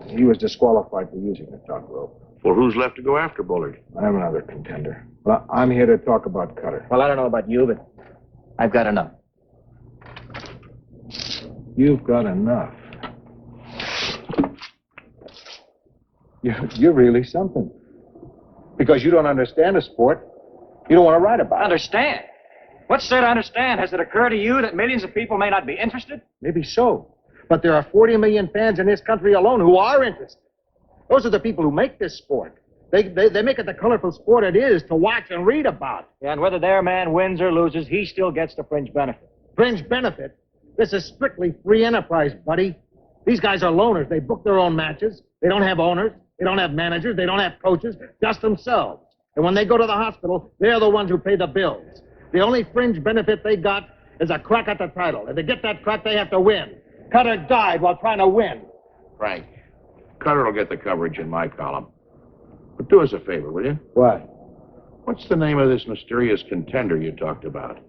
He was disqualified for using the top rope. Well, who's left to go after Bullard? I have another contender. Well, I'm here to talk about Cutter. Well, I don't know about you, but I've got enough. You've got enough. You're really something. Because you don't understand the sport, you don't want to write about it. Understand? What's there to understand? Has it occurred to you that millions of people may not be interested? Maybe so. But there are 40 million fans in this country alone who are interested. Those are the people who make this sport. They make it the colorful sport it is to watch and read about. Yeah, and whether their man wins or loses, he still gets the fringe benefit. Fringe benefit? This is strictly free enterprise, buddy. These guys are loners. They book their own matches. They don't have owners. They don't have managers. They don't have coaches. Just themselves. And when they go to the hospital, they're the ones who pay the bills. The only fringe benefit they got is a crack at the title. And to get that crack, they have to win. Cutter died while trying to win. Frank, Cutter will get the coverage in my column. But do us a favor, will you? What? What's the name of this mysterious contender you talked about?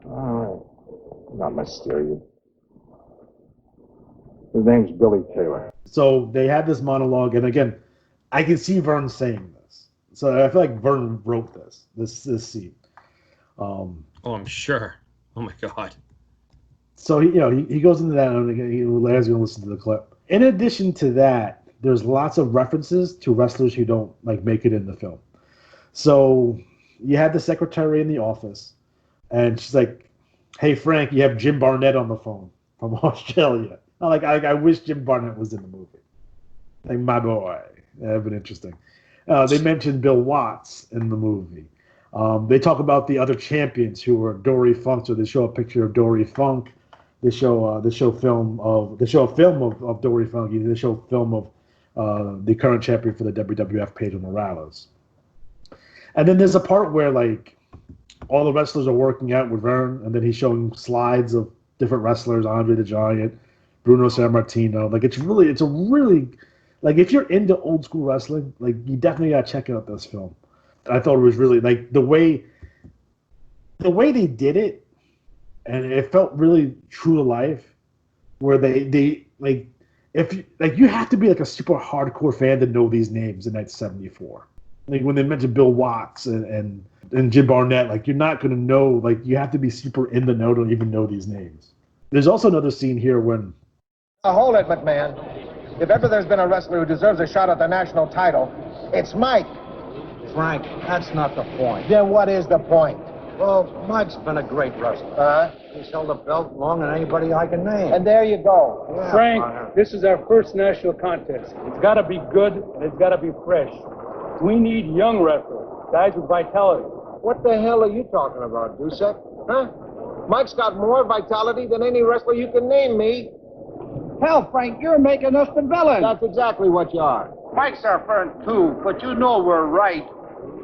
Oh, not mysterious. His name's Billy Taylor. So they had this monologue, and again, I can see Verne saying this. So I feel like Verne wrote this scene. Oh, I'm sure. Oh my God. So he goes into that, and Larry's going to listen to the clip. In addition to that, there's lots of references to wrestlers who don't make it in the film. So you had the secretary in the office, and she's like, "Hey Frank, you have Jim Barnett on the phone from Australia." I wish Jim Barnett was in the movie. Like, my boy, that'd been interesting. They mentioned Bill Watts in the movie. They talk about the other champions who were Dory Funk. So they show a picture of Dory Funk. They show a film of Dory Funk. They show a film of the current champion for the WWF, Pedro Morales. And then there's a part where all the wrestlers are working out with Verne, and then he's showing slides of different wrestlers: Andre the Giant, Bruno Sammartino. It's a really if you're into old school wrestling, you definitely gotta check out this film. I thought it was really the way they did it. And it felt really true to life, where they if you have to be a super hardcore fan to know these names in 1974. When they mentioned Bill Watts and Jim Barnett, you're not going to know. You have to be super in the know to even know these names. There's also another scene here when. Hold it, McMahon. If ever there's been a wrestler who deserves a shot at the national title, it's Mike. Frank, that's not the point. Then what is the point? Well, Mike's been a great wrestler. He's held the belt longer than anybody I can name. And there you go. Yeah, Frank, this is our first national contest. It's got to be good, and it's got to be fresh. We need young wrestlers, guys with vitality. What the hell are you talking about, Dusek? Huh? Mike's got more vitality than any wrestler you can name, me. Hell, Frank, you're making us the villain. That's exactly what you are. Mike's our friend, too, but you know we're right.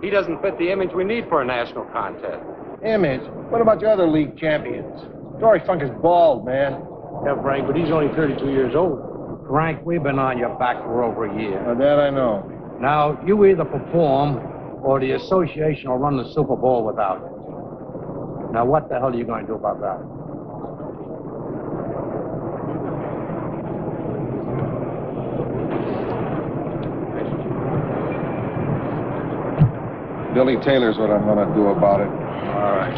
He doesn't fit the image we need for a national contest. Image? What about your other league champions? Dory Funk is bald, man. Yeah, Frank, but he's only 32 years old. Frank, we've been on your back for over a year. That I know. Now, you either perform, or the association will run the Super Bowl without you. Now, what the hell are you going to do about that? Billy Taylor's what I'm going to do about it. All right.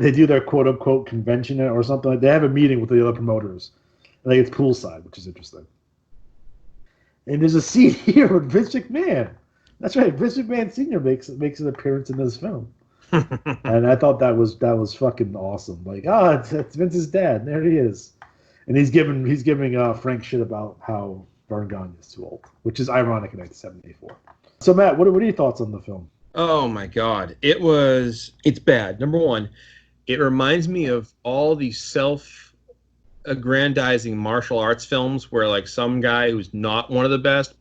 They do their quote-unquote convention or something. They have a meeting with the other promoters. I think it's poolside, which is interesting. And there's a scene here with Vince McMahon. That's right, Vince McMahon Sr. makes an appearance in this film. And I thought that was fucking awesome. It's Vince's dad. There he is. And he's giving Frank shit about how Verne Gagne is too old, which is ironic in 1974. So Matt, what are your thoughts on the film? Oh my God, it's bad. Number one, it reminds me of all these self-aggrandizing martial arts films where some guy who's not one of the best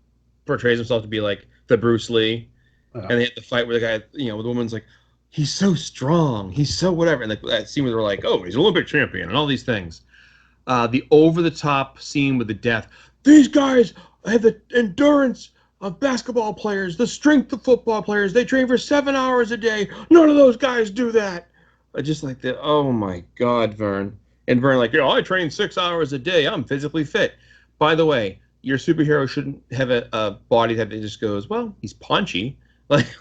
portrays himself to be the Bruce Lee, and they have to fight where the guy, the woman's he's so strong, he's so whatever, and that scene where they're oh, he's an Olympic champion and all these things. The over-the-top scene with the death. These guys have the endurance of basketball players, the strength of football players. They train for 7 hours a day. None of those guys do that. I just that. Oh my God, Verne. And Verne I train 6 hours a day. I'm physically fit. By the way, your superhero shouldn't have a body that just goes, well, he's paunchy. There's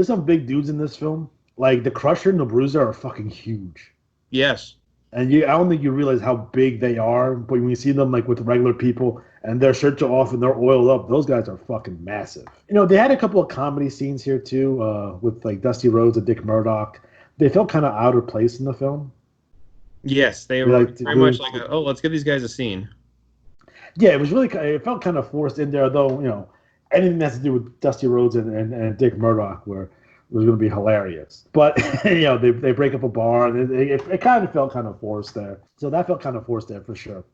some big dudes in this film. The Crusher and the Bruiser are fucking huge. Yes. And I don't think you realize how big they are, but when you see them with regular people and their shirts are off and they're oiled up, those guys are fucking massive. They had a couple of comedy scenes here too, with Dusty Rhodes and Dick Murdoch. They felt kind of out of place in the film. Yes, they were very much let's give these guys a scene. Yeah, it was really. It felt kind of forced in there, though. Anything that has to do with Dusty Rhodes and Dick Murdoch was going to be hilarious. But they break up a bar. It kind of felt kind of forced there. So that felt kind of forced there for sure.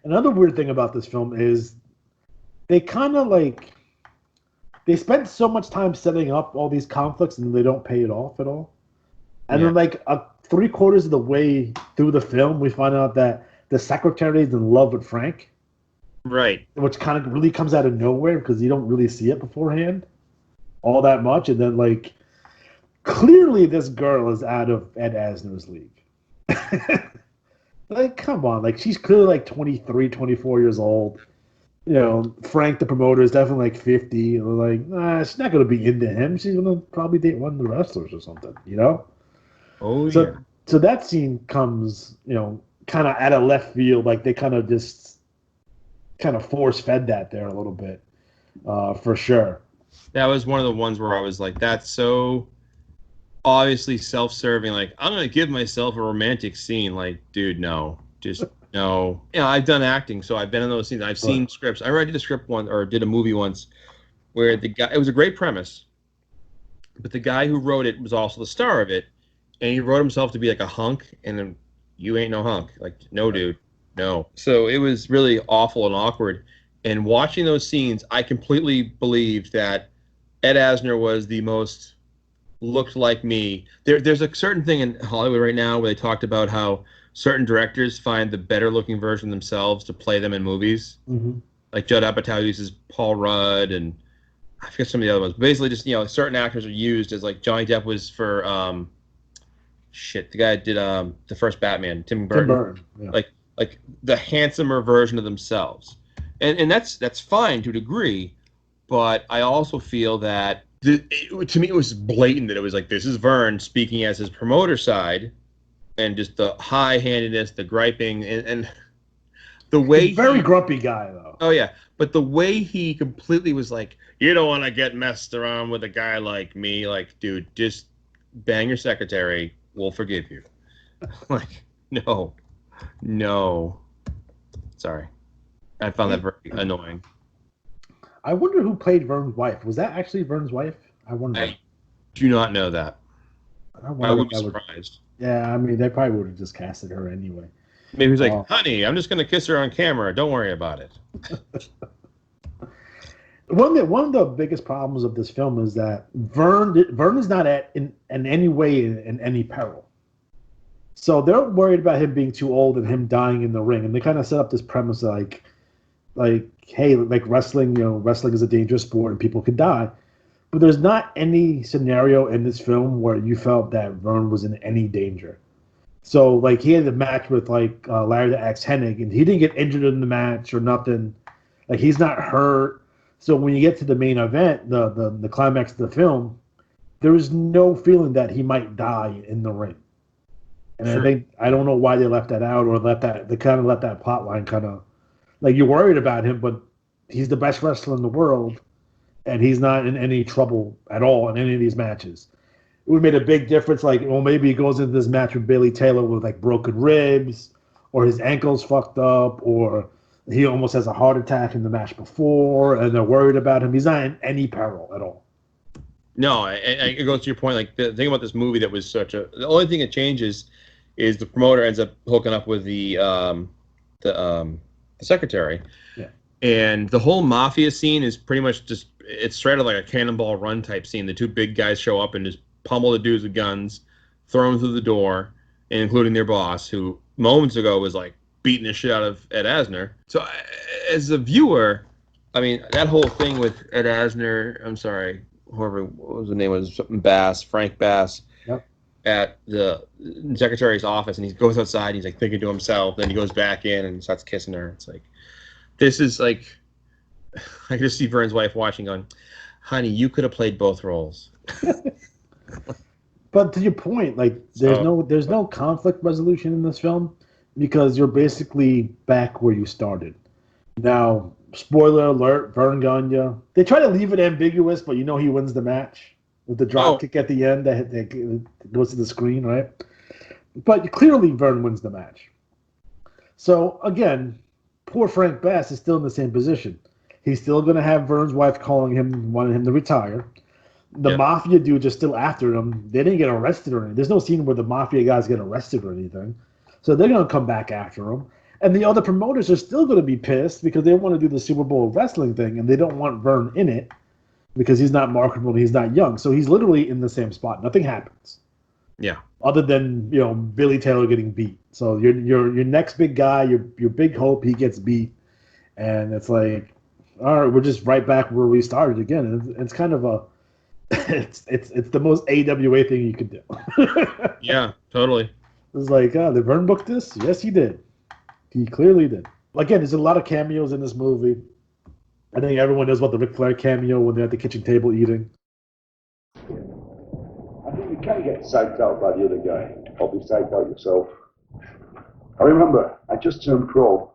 Another weird thing about this film is they kind of they spent so much time setting up all these conflicts and they don't pay it off at all. And then 3/4 of the way through the film, we find out that the secretary is in love with Frank. Right. Which kind of really comes out of nowhere because you don't really see it beforehand all that much. And then clearly this girl is out of Ed Asner's league. Come on. She's clearly 23, 24 years old. Frank, the promoter, is definitely 50. And she's not going to be into him. She's going to probably date one of the wrestlers or something, Oh, so, yeah. So that scene comes, kind of out of left field. Like they kind of just kind of force fed that there a little bit, for sure. That was one of the ones where I was like, that's so obviously self-serving. Like, I'm going to give myself a romantic scene. Like, dude, no. Just no. I've done acting, so I've been in those scenes. I've seen scripts. I did a script once, or did a movie once, where the guy, it was a great premise, but the guy who wrote it was also the star of it, and he wrote himself to be like a hunk, and then you ain't no hunk. Like, no, dude, no. So it was really awful and awkward. And watching those scenes, I completely believed that Ed Asner was the most looked like me. There's a certain thing in Hollywood right now where they talked about how certain directors find the better looking version themselves to play them in movies. Mm-hmm. Like Judd Apatow uses Paul Rudd, and I forget some of the other ones. Basically, just certain actors are used as, like, Johnny Depp was for the guy that did the first Batman, Tim Burton. Tim Burton, yeah. Like the handsomer version of themselves, and that's fine to a degree, but I also feel that to me it was blatant that it was like, this is Verne speaking as his promoter side, and just the high-handedness, the griping, and the way very grumpy guy though. Oh yeah, but the way he completely was like, you don't want to get messed around with a guy like me. Like, dude, just bang your secretary. We'll forgive you. Like, no. Sorry, I found that very annoying. I wonder who played Verne's wife. Was that actually Verne's wife? I wonder. I do not know that. I would be surprised. Yeah, I mean, they probably would have just casted her anyway. Maybe he's like, honey, I'm just going to kiss her on camera. Don't worry about it. One of the biggest problems of this film is that Verne is not in any way in any peril. So they're worried about him being too old and him dying in the ring. And they kind of set up this premise like, hey, like wrestling, wrestling is a dangerous sport and people could die. But there's not any scenario in this film where you felt that Verne was in any danger. So, like, he had a match with, like, Larry the Axe Hennig, and he didn't get injured in the match or nothing. Like, he's not hurt. So when you get to the main event, the climax of the film, there was no feeling that he might die in the ring. And sure. I don't know why they left that out, or they kind of let that plot line kind of, like, you're worried about him, but he's the best wrestler in the world, and he's not in any trouble at all in any of these matches. It would have made a big difference, like, well, maybe he goes into this match with Bailey Taylor with, like, broken ribs, or his ankle's fucked up, or he almost has a heart attack in the match before, and they're worried about him. He's not in any peril at all. No, it goes to your point. Like, the thing about this movie that was the only thing that changes is the promoter ends up hooking up with the secretary. Yeah. And the whole mafia scene is pretty much just, it's straight up like a Cannonball Run type scene. The two big guys show up and just pummel the dudes with guns, throw them through the door, and including their boss, who moments ago was like beating the shit out of Ed Asner. So as a viewer, I mean, that whole thing with Ed Asner, I'm sorry, what was the name? It was something Bass, Frank Bass, yep. At the secretary's office, and he goes outside, and he's like thinking to himself, then he goes back in and starts kissing her. It's like, this is like, I just see Verne's wife watching on, honey, you could have played both roles. But to your point, like, there's no conflict resolution in this film, because you're basically back where you started. Now, spoiler alert, Verne Gagne, they try to leave it ambiguous, but he wins the match with the drop kick at the end that goes to the screen, right? But clearly Verne wins the match. So again, poor Frank Bass is still in the same position. He's still going to have Verne's wife calling him, wanting him to retire. The mafia dudes are still after him. They didn't get arrested or anything. There's no scene where the mafia guys get arrested or anything. So they're going to come back after him. And the other promoters are still going to be pissed because they want to do the Super Bowl wrestling thing, and they don't want Verne in it because he's not marketable and he's not young. So he's literally in the same spot. Nothing happens. Yeah. Other than, Billy Taylor getting beat. So your next big guy, your big hope, he gets beat. And it's like, all right, we're just right back where we started again. It's kind of a it's the most AWA thing you could do. Yeah, totally. It's like, did Verne book this? Yes, he did. He clearly did. Again, there's a lot of cameos in this movie. I think everyone knows about the Ric Flair cameo when they're at the kitchen table eating. I think you can get get psyched out by the other guy. Or be psyched out yourself. I remember, I just turned pro.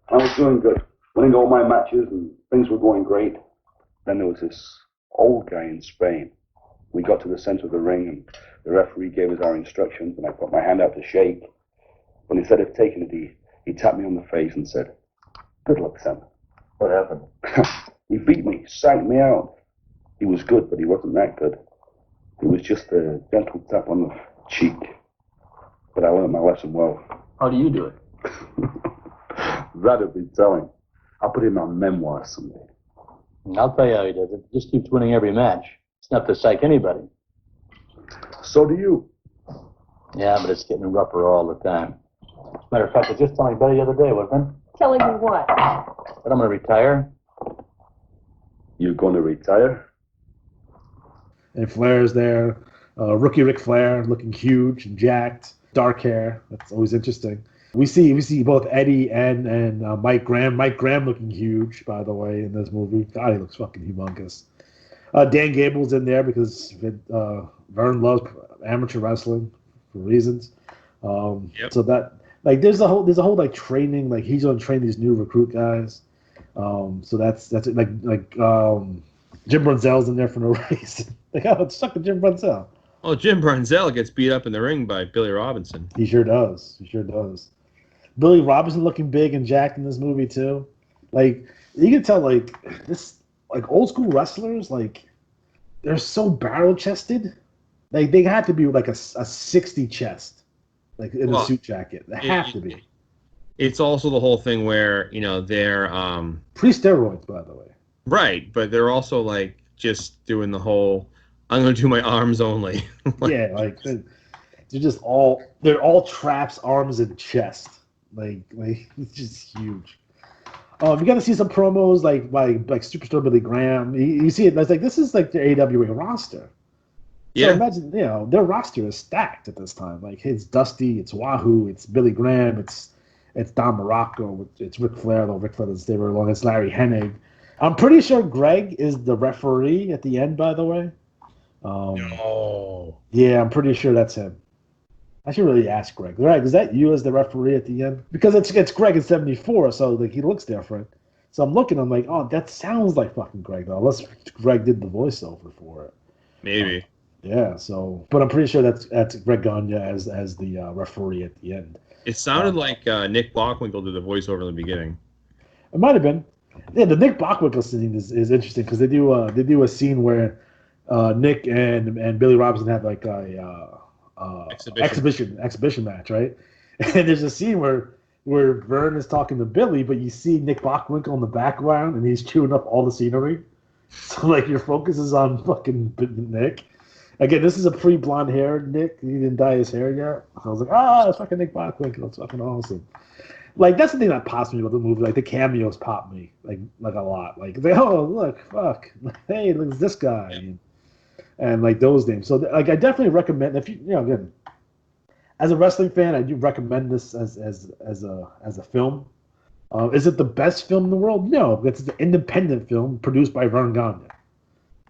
I was doing good, winning all my matches, and things were going great. Then there was this old guy in Spain. We got to the center of the ring, and the referee gave us our instructions, and I put my hand out to shake. But instead of taking it, he tapped me on the face and said, "Good luck, son." What happened? He beat me, psyched me out. He was good, but he wasn't that good. It was just a gentle tap on the cheek. But I learned my lesson well. How do you do it? That'd be telling. I'll put it in my memoirs someday. I'll tell you how he does it. Just keeps winning every match. It's not to psych anybody. So do you. Yeah, but it's getting rougher all the time. As a matter of fact, I was just telling Betty the other day, wasn't it? Telling you what? That I'm going to retire. You're going to retire? And Flair's there. Rookie Ric Flair looking huge and jacked. Dark hair. That's always interesting. We see both Eddie and Mike Graham. Mike Graham looking huge, by the way, in this movie. God, he looks fucking humongous. Dan Gable's in there because Verne loves amateur wrestling for reasons. So that there's a whole like training, like he's gonna train these new recruit guys. So that's it. Jim Brunzell's in there for no reason. It's suck at Jim Brunzell. Well, Jim Brunzell gets beat up in the ring by Billy Robinson. He sure does. Billy Robinson looking big and jacked in this movie too. Like you can tell, old school wrestlers, they're so barrel chested. Like they have to be like a 60 chest, in a suit jacket. They have to be. It's also the whole thing where they're pre-steroids, by the way. Right, but they're also just doing the whole I'm going to do my arms only. They're just they're all traps, arms, and chest. It's just huge. You got to see some promos like Superstar Billy Graham. You see it. It's this is the AWA roster. Yeah. So imagine, their roster is stacked at this time. It's Dusty, it's Wahoo, it's Billy Graham, it's Don Morocco, it's Ric Flair, though Ric Flair doesn't stay very long. It's Larry Hennig. I'm pretty sure Greg is the referee at the end, by the way. No. Yeah, I'm pretty sure that's him. I should really ask Greg. Greg, is that you as the referee at the end? Because it's Greg in 74, so he looks different. So I'm looking, I'm like, oh, that sounds like fucking Greg, though, unless Greg did the voiceover for it. Maybe. Yeah, but I'm pretty sure that's Greg Gagne as the referee at the end. It sounded like Nick Bockwinkel did the voiceover in the beginning. It might have been. Yeah, the Nick Bockwinkel scene is interesting because they do a scene where Nick and Billy Robinson have a exhibition match, right? And there's a scene where Verne is talking to Billy, but you see Nick Bockwinkel in the background and he's chewing up all the scenery. So your focus is on fucking Nick. Again, this is a pre-blonde hair Nick. He didn't dye his hair yet. So I was like, it's fucking Nick Bockwinkel. It's fucking awesome. That's the thing that pops me about the movie. The cameos pop me a lot. Oh look, fuck, hey, look at this guy, and those names. So I definitely recommend if you again, as a wrestling fan, I do recommend this as a film. Is it the best film in the world? No, it's an independent film produced by Verne Gagne.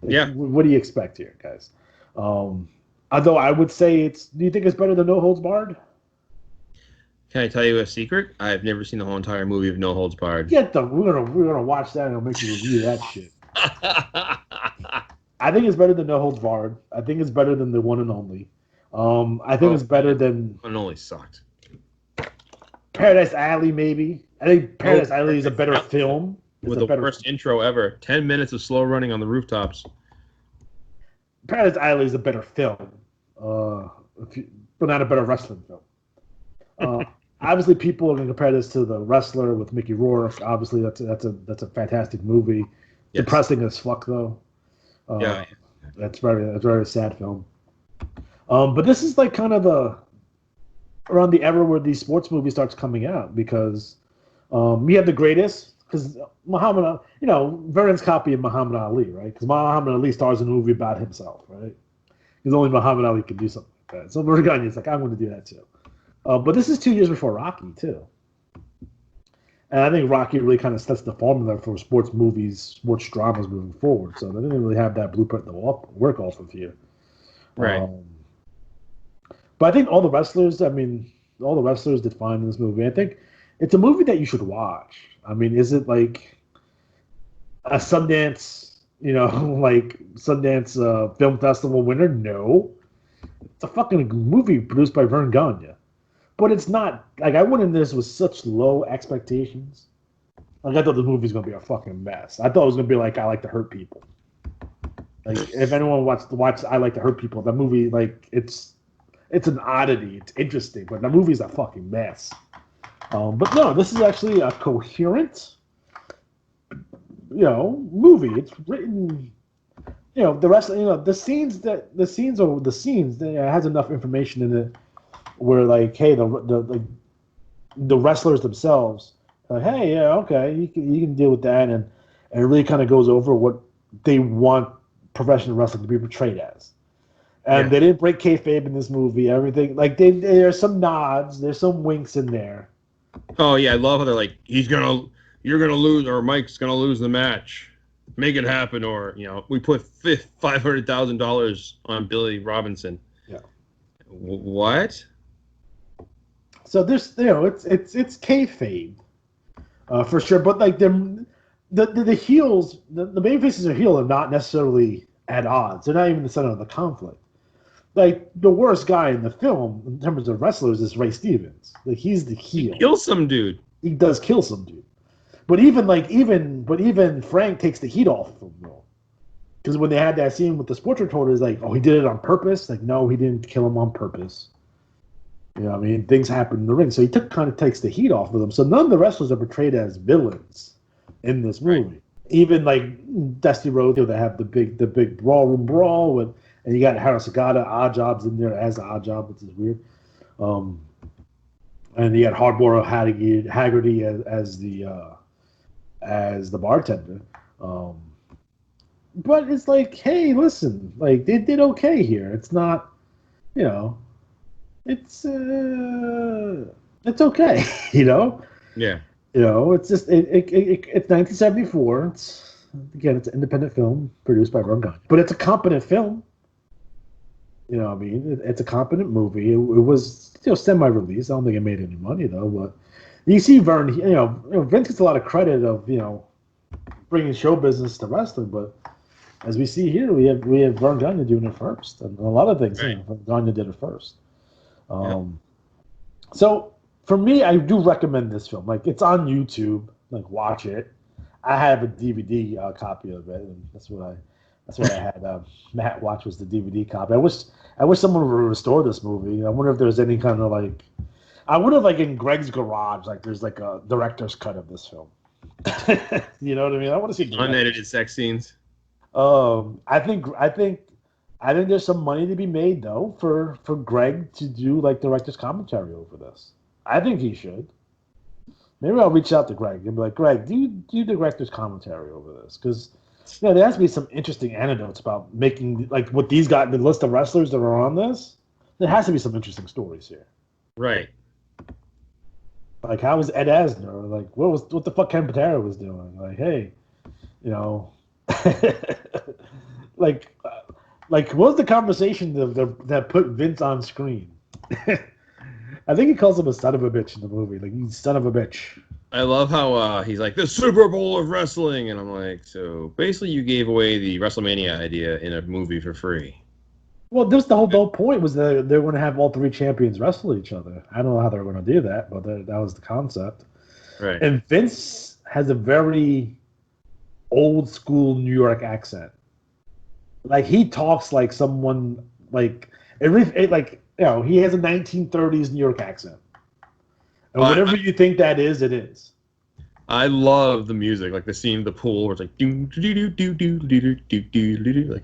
Yeah. What do you expect here, guys? Although I would say do you think it's better than No Holds Barred? Can I tell you a secret? I've never seen the whole entire movie of No Holds Barred. We're gonna watch that and I'll make you review that shit. I think it's better than No Holds Barred. I think it's better than The One and Only. I think it's better than One and Only sucked. Paradise Alley, maybe. I think Paradise Alley is a better film. With the worst intro ever. 10 minutes of slow running on the rooftops. Paradise Alley is a better film, but not a better wrestling film. Obviously, people are going to compare this to The Wrestler with Mickey Rourke. Obviously, that's a fantastic movie. Yes. Depressing as fuck, though. Yeah. That's a very sad film. But this is kind of around the era where these sports movies starts coming out because we have The Greatest. Because Muhammad, Verne's copy of Muhammad Ali, right? Because Muhammad Ali stars in a movie about himself, right? Because only Muhammad Ali can do something like that. So Verne Gagne is I'm going to do that too. But this is 2 years before Rocky, too. And I think Rocky really kind of sets the formula for sports movies, sports dramas moving forward. So they didn't really have that blueprint to work off of here. Right. But I think all the wrestlers did fine in this movie. I think it's a movie that you should watch. I mean, is it like a Sundance, like Sundance Film Festival winner? No. It's a fucking movie produced by Verne Gagne. But it's not, like, I went in this with such low expectations. Like, I thought the movie was going to be a fucking mess. I thought it was going to be like I Like to Hurt People. Like, if anyone wants to watch I Like to Hurt People, that movie, like, it's an oddity. It's interesting, but the movie's a fucking mess. But no, this is actually a coherent, movie. It's written, the rest, the scenes are the scenes. It has enough information in it where, like, hey, the wrestlers themselves, like, hey, yeah, okay, you can deal with that, and it really kind of goes over what they want professional wrestling to be portrayed as. And they didn't break kayfabe in this movie. Everything, like, there's some nods, there's some winks in there. Oh yeah, I love how they're like, you're gonna lose, or Mike's gonna lose the match. Make it happen, or we put $500,000 on Billy Robinson. Yeah. What? So there's, it's kayfabe, for sure. But like the heels, the main faces are heel are not necessarily at odds. They're not even the center of the conflict. Like, the worst guy in the film in terms of wrestlers is Ray Stevens. Like, he's the heel. He kills some dude. He does kill some dude. But even Frank takes the heat off of him, though. Because when they had that scene with the sports reporter, it's like, oh, he did it on purpose. Like, no, he didn't kill him on purpose. I mean, things happen in the ring. So he kind of takes the heat off of them. So none of the wrestlers are portrayed as villains in this movie. Right. Even like Dusty Rhodes, they have the big ballroom brawl with. And you got Harold Sagata, Odd Job's in there as the Odd Job, which is weird. And you got Hardborough Haggerty as the bartender. But it's like, hey, listen, like, they did okay here. It's not, it's okay, Yeah. It's just it's 1974. It's an independent film produced by Verne Gagne, but it's a competent film. It's a competent movie. It was semi-released. I don't think it made any money though. But you see Verne, Vince gets a lot of credit of bringing show business to wrestling. But as we see here, we have Verne Gagne doing it first, and a lot of things. Right. Verne Gagne did it first. So for me, I do recommend this film. Like, it's on YouTube. Like, watch it. I have a DVD copy of it, and that's what I had Matt watch, was the DVD copy. I wish someone would restore this movie. I wonder if there's any kind of like, I wonder if like in Greg's garage, like there's like a director's cut of this film. You know what I mean? I want to see unedited sex scenes. I think there's some money to be made though for Greg to do like director's commentary over this. I think he should. Maybe I'll reach out to Greg and be like, Greg, do director's commentary over this? Because there has to be some interesting anecdotes about making, like, what these guys, the list of wrestlers that are on this. There has to be some interesting stories here. Right. Like, how was Ed Asner? Like, what the fuck Ken Patera was doing? Like, hey, like what was the conversation that put Vince on screen? I think he calls him a son of a bitch in the movie. Like, you son of a bitch. I love how he's like, the Super Bowl of wrestling, and I'm like, so basically you gave away the WrestleMania idea in a movie for free. Well, this the whole point was that they're going to have all three champions wrestle each other. I don't know how they're going to do that, but that was the concept. Right. And Vince has a very old school New York accent. Like, he talks like someone, like, he has a 1930s New York accent. And whatever you think that is, it is. I love the music, like the scene of the pool where it's like do do do do do do do do do, like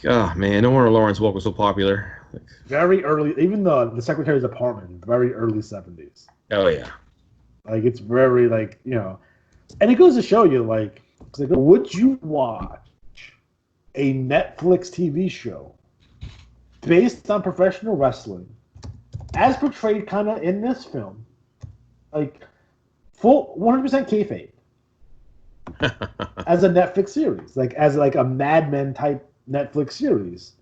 oh man, no wonder Lawrence Welk was so popular. Very early, even the Secretary's Apartment, very early 70s. Oh yeah. Like, it's very like, and it goes to show you, like, would you watch a Netflix TV show based on professional wrestling as portrayed kind of in this film, like full 100% kayfabe, as a Netflix series, like as like a Mad Men type Netflix series?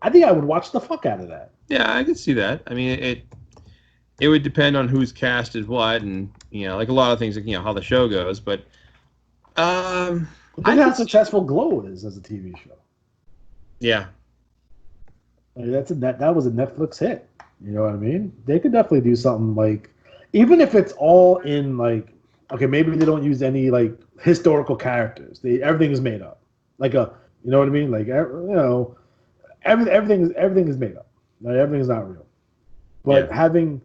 I think I would watch the fuck out of that. Yeah, I could see that. I mean, it would depend on who's cast as what, and like a lot of things, like how the show goes. But Look at how successful Glow is as a TV show. Yeah, like that was a Netflix hit. You know what I mean? They could definitely do something like, even if it's all in like, okay, maybe they don't use any like historical characters. Everything is made up. Like you know what I mean? Like everything is made up. Like, everything is not real. But having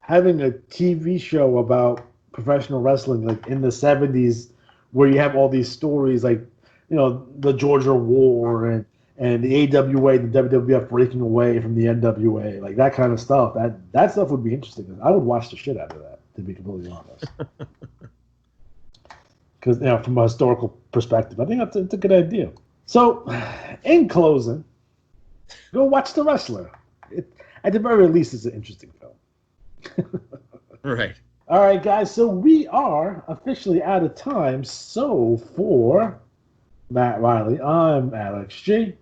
a TV show about professional wrestling like in the 70s, where you have all these stories like the Georgia War and the AWA, the WWF breaking away from the NWA, like that kind of stuff. That stuff would be interesting. I would watch the shit out of that, to be completely honest. Because from a historical perspective, I think it's a good idea. So, in closing, go watch The Wrestler. At the very least, it's an interesting film. Right. All right, guys. So we are officially out of time. So for Matt Riley, I'm Alex G.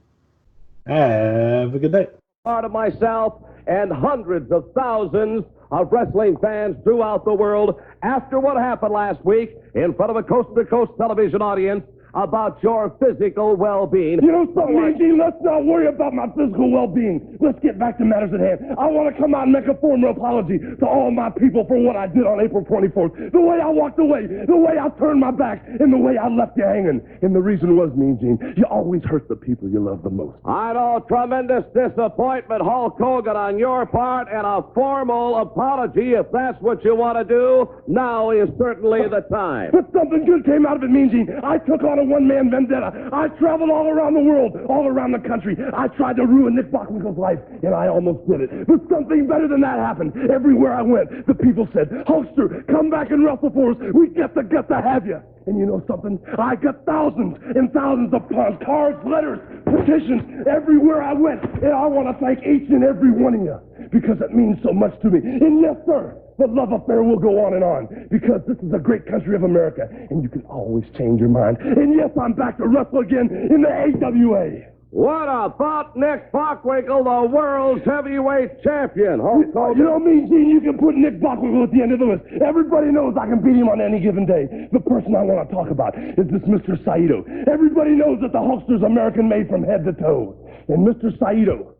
Have a good day. Part of myself and hundreds of thousands of wrestling fans throughout the world after what happened last week in front of a coast-to-coast television audience about your physical well-being. You know something, Eugene? Let's not worry about my physical well-being. Let's get back to matters at hand. I want to come out and make a formal apology to all my people for what I did on April 24th. The way I walked away, the way I turned my back, and the way I left you hanging. And the reason was, Eugene, you always hurt the people you love the most. I know, tremendous disappointment, Hulk Hogan, on your part, and a formal apology, if that's what you want to do. Now is certainly the time. But something good came out of it, Eugene. I took on a one-man vendetta. I traveled all around the world, all around the country. I tried to ruin Nick Bockwinkel's life, and I almost did it. But something better than that happened. Everywhere I went, the people said, Hulkster, come back and wrestle for us. We get the gut to have you. And you know something? I got thousands and thousands of cards, letters, petitions everywhere I went. And I want to thank each and every one of you because it means so much to me. And yes, sir, the love affair will go on and on because this is a great country of America and you can always change your mind. And yes, I'm back to wrestle again in the AWA. What about Nick Bockwinkel, the world's heavyweight champion? Hulk Hogan. You know me, Gene, you can put Nick Bockwinkel at the end of the list. Everybody knows I can beat him on any given day. The person I want to talk about is this Mr. Saito. Everybody knows that the Hulkster's American-made from head to toe. And Mr. Saito,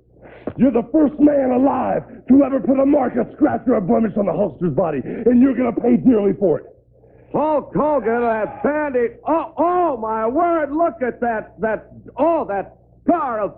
you're the first man alive to ever put a mark, a scratch, or a blemish on the Hulkster's body. And you're going to pay dearly for it. Hulk Hogan, that bandit. Oh, my word, look at that car of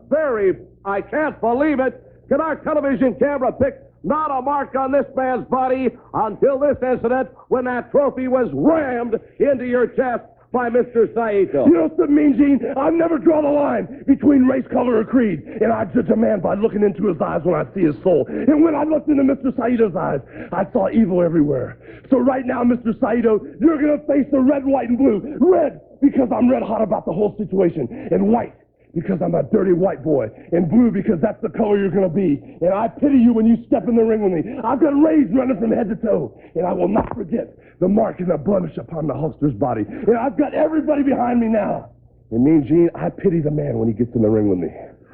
I can't believe it. Can our television camera pick not a mark on this man's body until this incident when that trophy was rammed into your chest by Mr. Saito? You know what that means, Gene? I never draw the line between race, color, or creed. And I judge a man by looking into his eyes when I see his soul. And when I looked into Mr. Saito's eyes, I saw evil everywhere. So right now, Mr. Saito, you're going to face the red, white, and blue. Red, because I'm red hot about the whole situation. And white, because I'm a dirty white boy. And blue, because that's the color you're going to be. And I pity you when you step in the ring with me. I've got rays running from head to toe. And I will not forget the mark and the blemish upon the Hulkster's body. And I've got everybody behind me now. And me and Gene, I pity the man when he gets in the ring with me.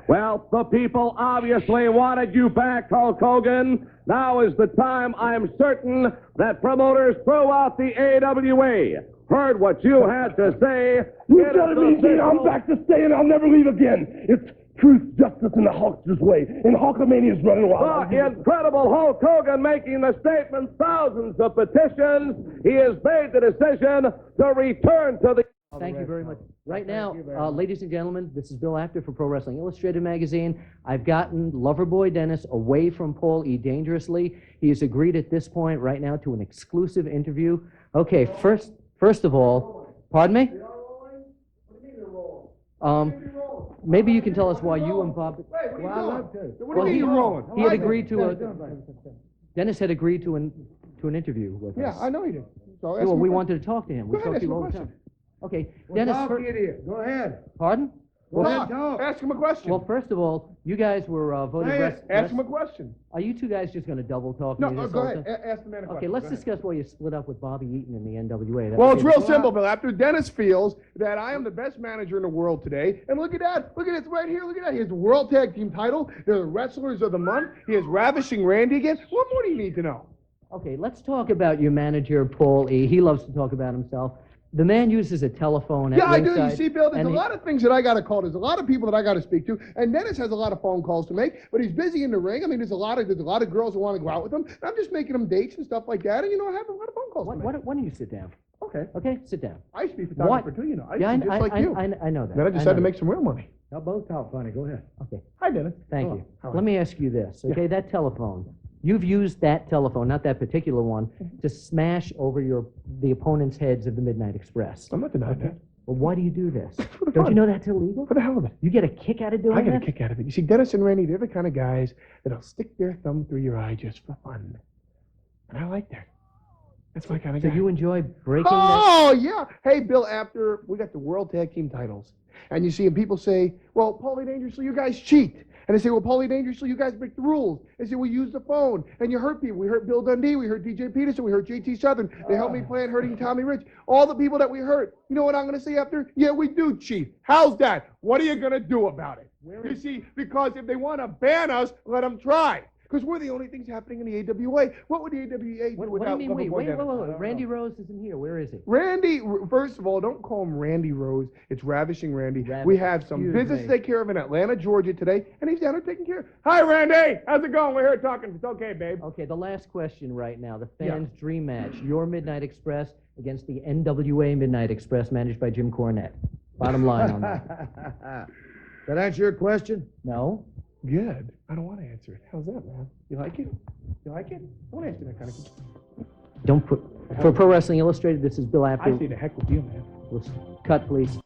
Well, the people obviously wanted you back, Hulk Hogan. Now is the time, I'm certain, that promoters throughout the AWA heard what you had to say. You said it, me, Gene. I'm back to stay and I'll never leave again. It's truth, justice, and the Hulkster's way. And Hulkamania's running wild. The incredible Hulk Hogan making the statement, thousands of petitions. He has made the decision to return to the... Thank you very much. Right now, ladies and gentlemen, this is Bill Apter for Pro Wrestling Illustrated magazine. I've gotten Loverboy Dennis away from Paul E. Dangerously. He has agreed at this point right now to an exclusive interview. Okay, first of all, pardon me? Maybe you can tell us why you and Bob... Well, I love to. Well, he had agreed to Dennis had agreed to an interview with us. Yeah, I know he did. So well, we wanted to talk to him. We talk to you all the time. Okay, Dennis. Go ahead. Pardon? Ask him a question. Well, first of all, you guys were voted Hey, ask him a question. Are you two guys just going to double talk? No, me this go whole ahead. time? Ask the man a question. Okay, let's Go ahead. discuss why you split up with Bobby Eaton in the NWA. That Well, would it's be- real simple, Bill. After Dennis feels that I am the best manager in the world today, and look at that. Look at it right here. Look at that. He has the World Tag Team title. They're the Wrestlers of the Month. He is ravishing Randy again. What more do you need to know? Okay, let's talk about your manager, Paul E. He loves to talk about himself. The man uses a telephone at Yeah, I do. ringside, You see, Bill, there's and a lot of things that I got to call. There's a lot of people that I got to speak to, and Dennis has a lot of phone calls to make. But he's busy in the ring. I mean, there's a lot of girls who want to go out with him. And I'm just making them dates and stuff like that. And I have a lot of phone calls. Why don't you sit down? Okay. Okay, sit down. I used to be a photographer too. I used to be just like you. I know that. Then I decided to make some real money. Y'all both talk funny. Go ahead. Okay. Hi, Dennis. Thank Hello. you. How are Let you? me ask you this. Okay, that telephone. You've used that telephone, not that particular one, to smash over the opponent's heads of the Midnight Express. I'm not denying that. Well, why do you do this? For the Don't fun. you know that's illegal? For the hell of it. You get a kick out of doing I get that? a kick out of it. You see, Dennis and Randy, they're the kind of guys that'll stick their thumb through your eye just for fun. And I like that. That's my kind of So guy. you enjoy breaking that? Oh, yeah. Hey, Bill, after we got the World Tag Team titles, and you see, and people say, well, Paulie Dangerously, you guys cheat. And they say, well, Paulie Dangerously, you guys break the rules. They say, we use the phone, and you hurt people. We hurt Bill Dundee, we hurt DJ Peterson, we hurt JT Southern. They helped me plan hurting Tommy Rich. All the people that we hurt. You know what I'm going to say after? Yeah, we do cheat. How's that? What are you going to do about it? You see, because if they want to ban us, let them try. Because we're the only things happening in the AWA. What would the AWA do What do without you mean? Wait. Dennis? Randy Rose isn't here. Where is he? Randy, first of all, don't call him Randy Rose. It's Ravishing Randy. We have some Excuse business me. to take care of in Atlanta, Georgia today, and he's down there taking care of. Hi, Randy. How's it going? We're here talking. It's okay, babe. Okay, the last question right now. The fans' dream match. Your Midnight Express against the NWA Midnight Express managed by Jim Cornette. Bottom line on that. That answer your question? No? Good. I don't want to answer it. How's that, man? You like it? You like it? I want to answer that kind of question. Don't put... For Pro Wrestling Illustrated, this is Bill Apter. I say the heck with you, man. Cut, please.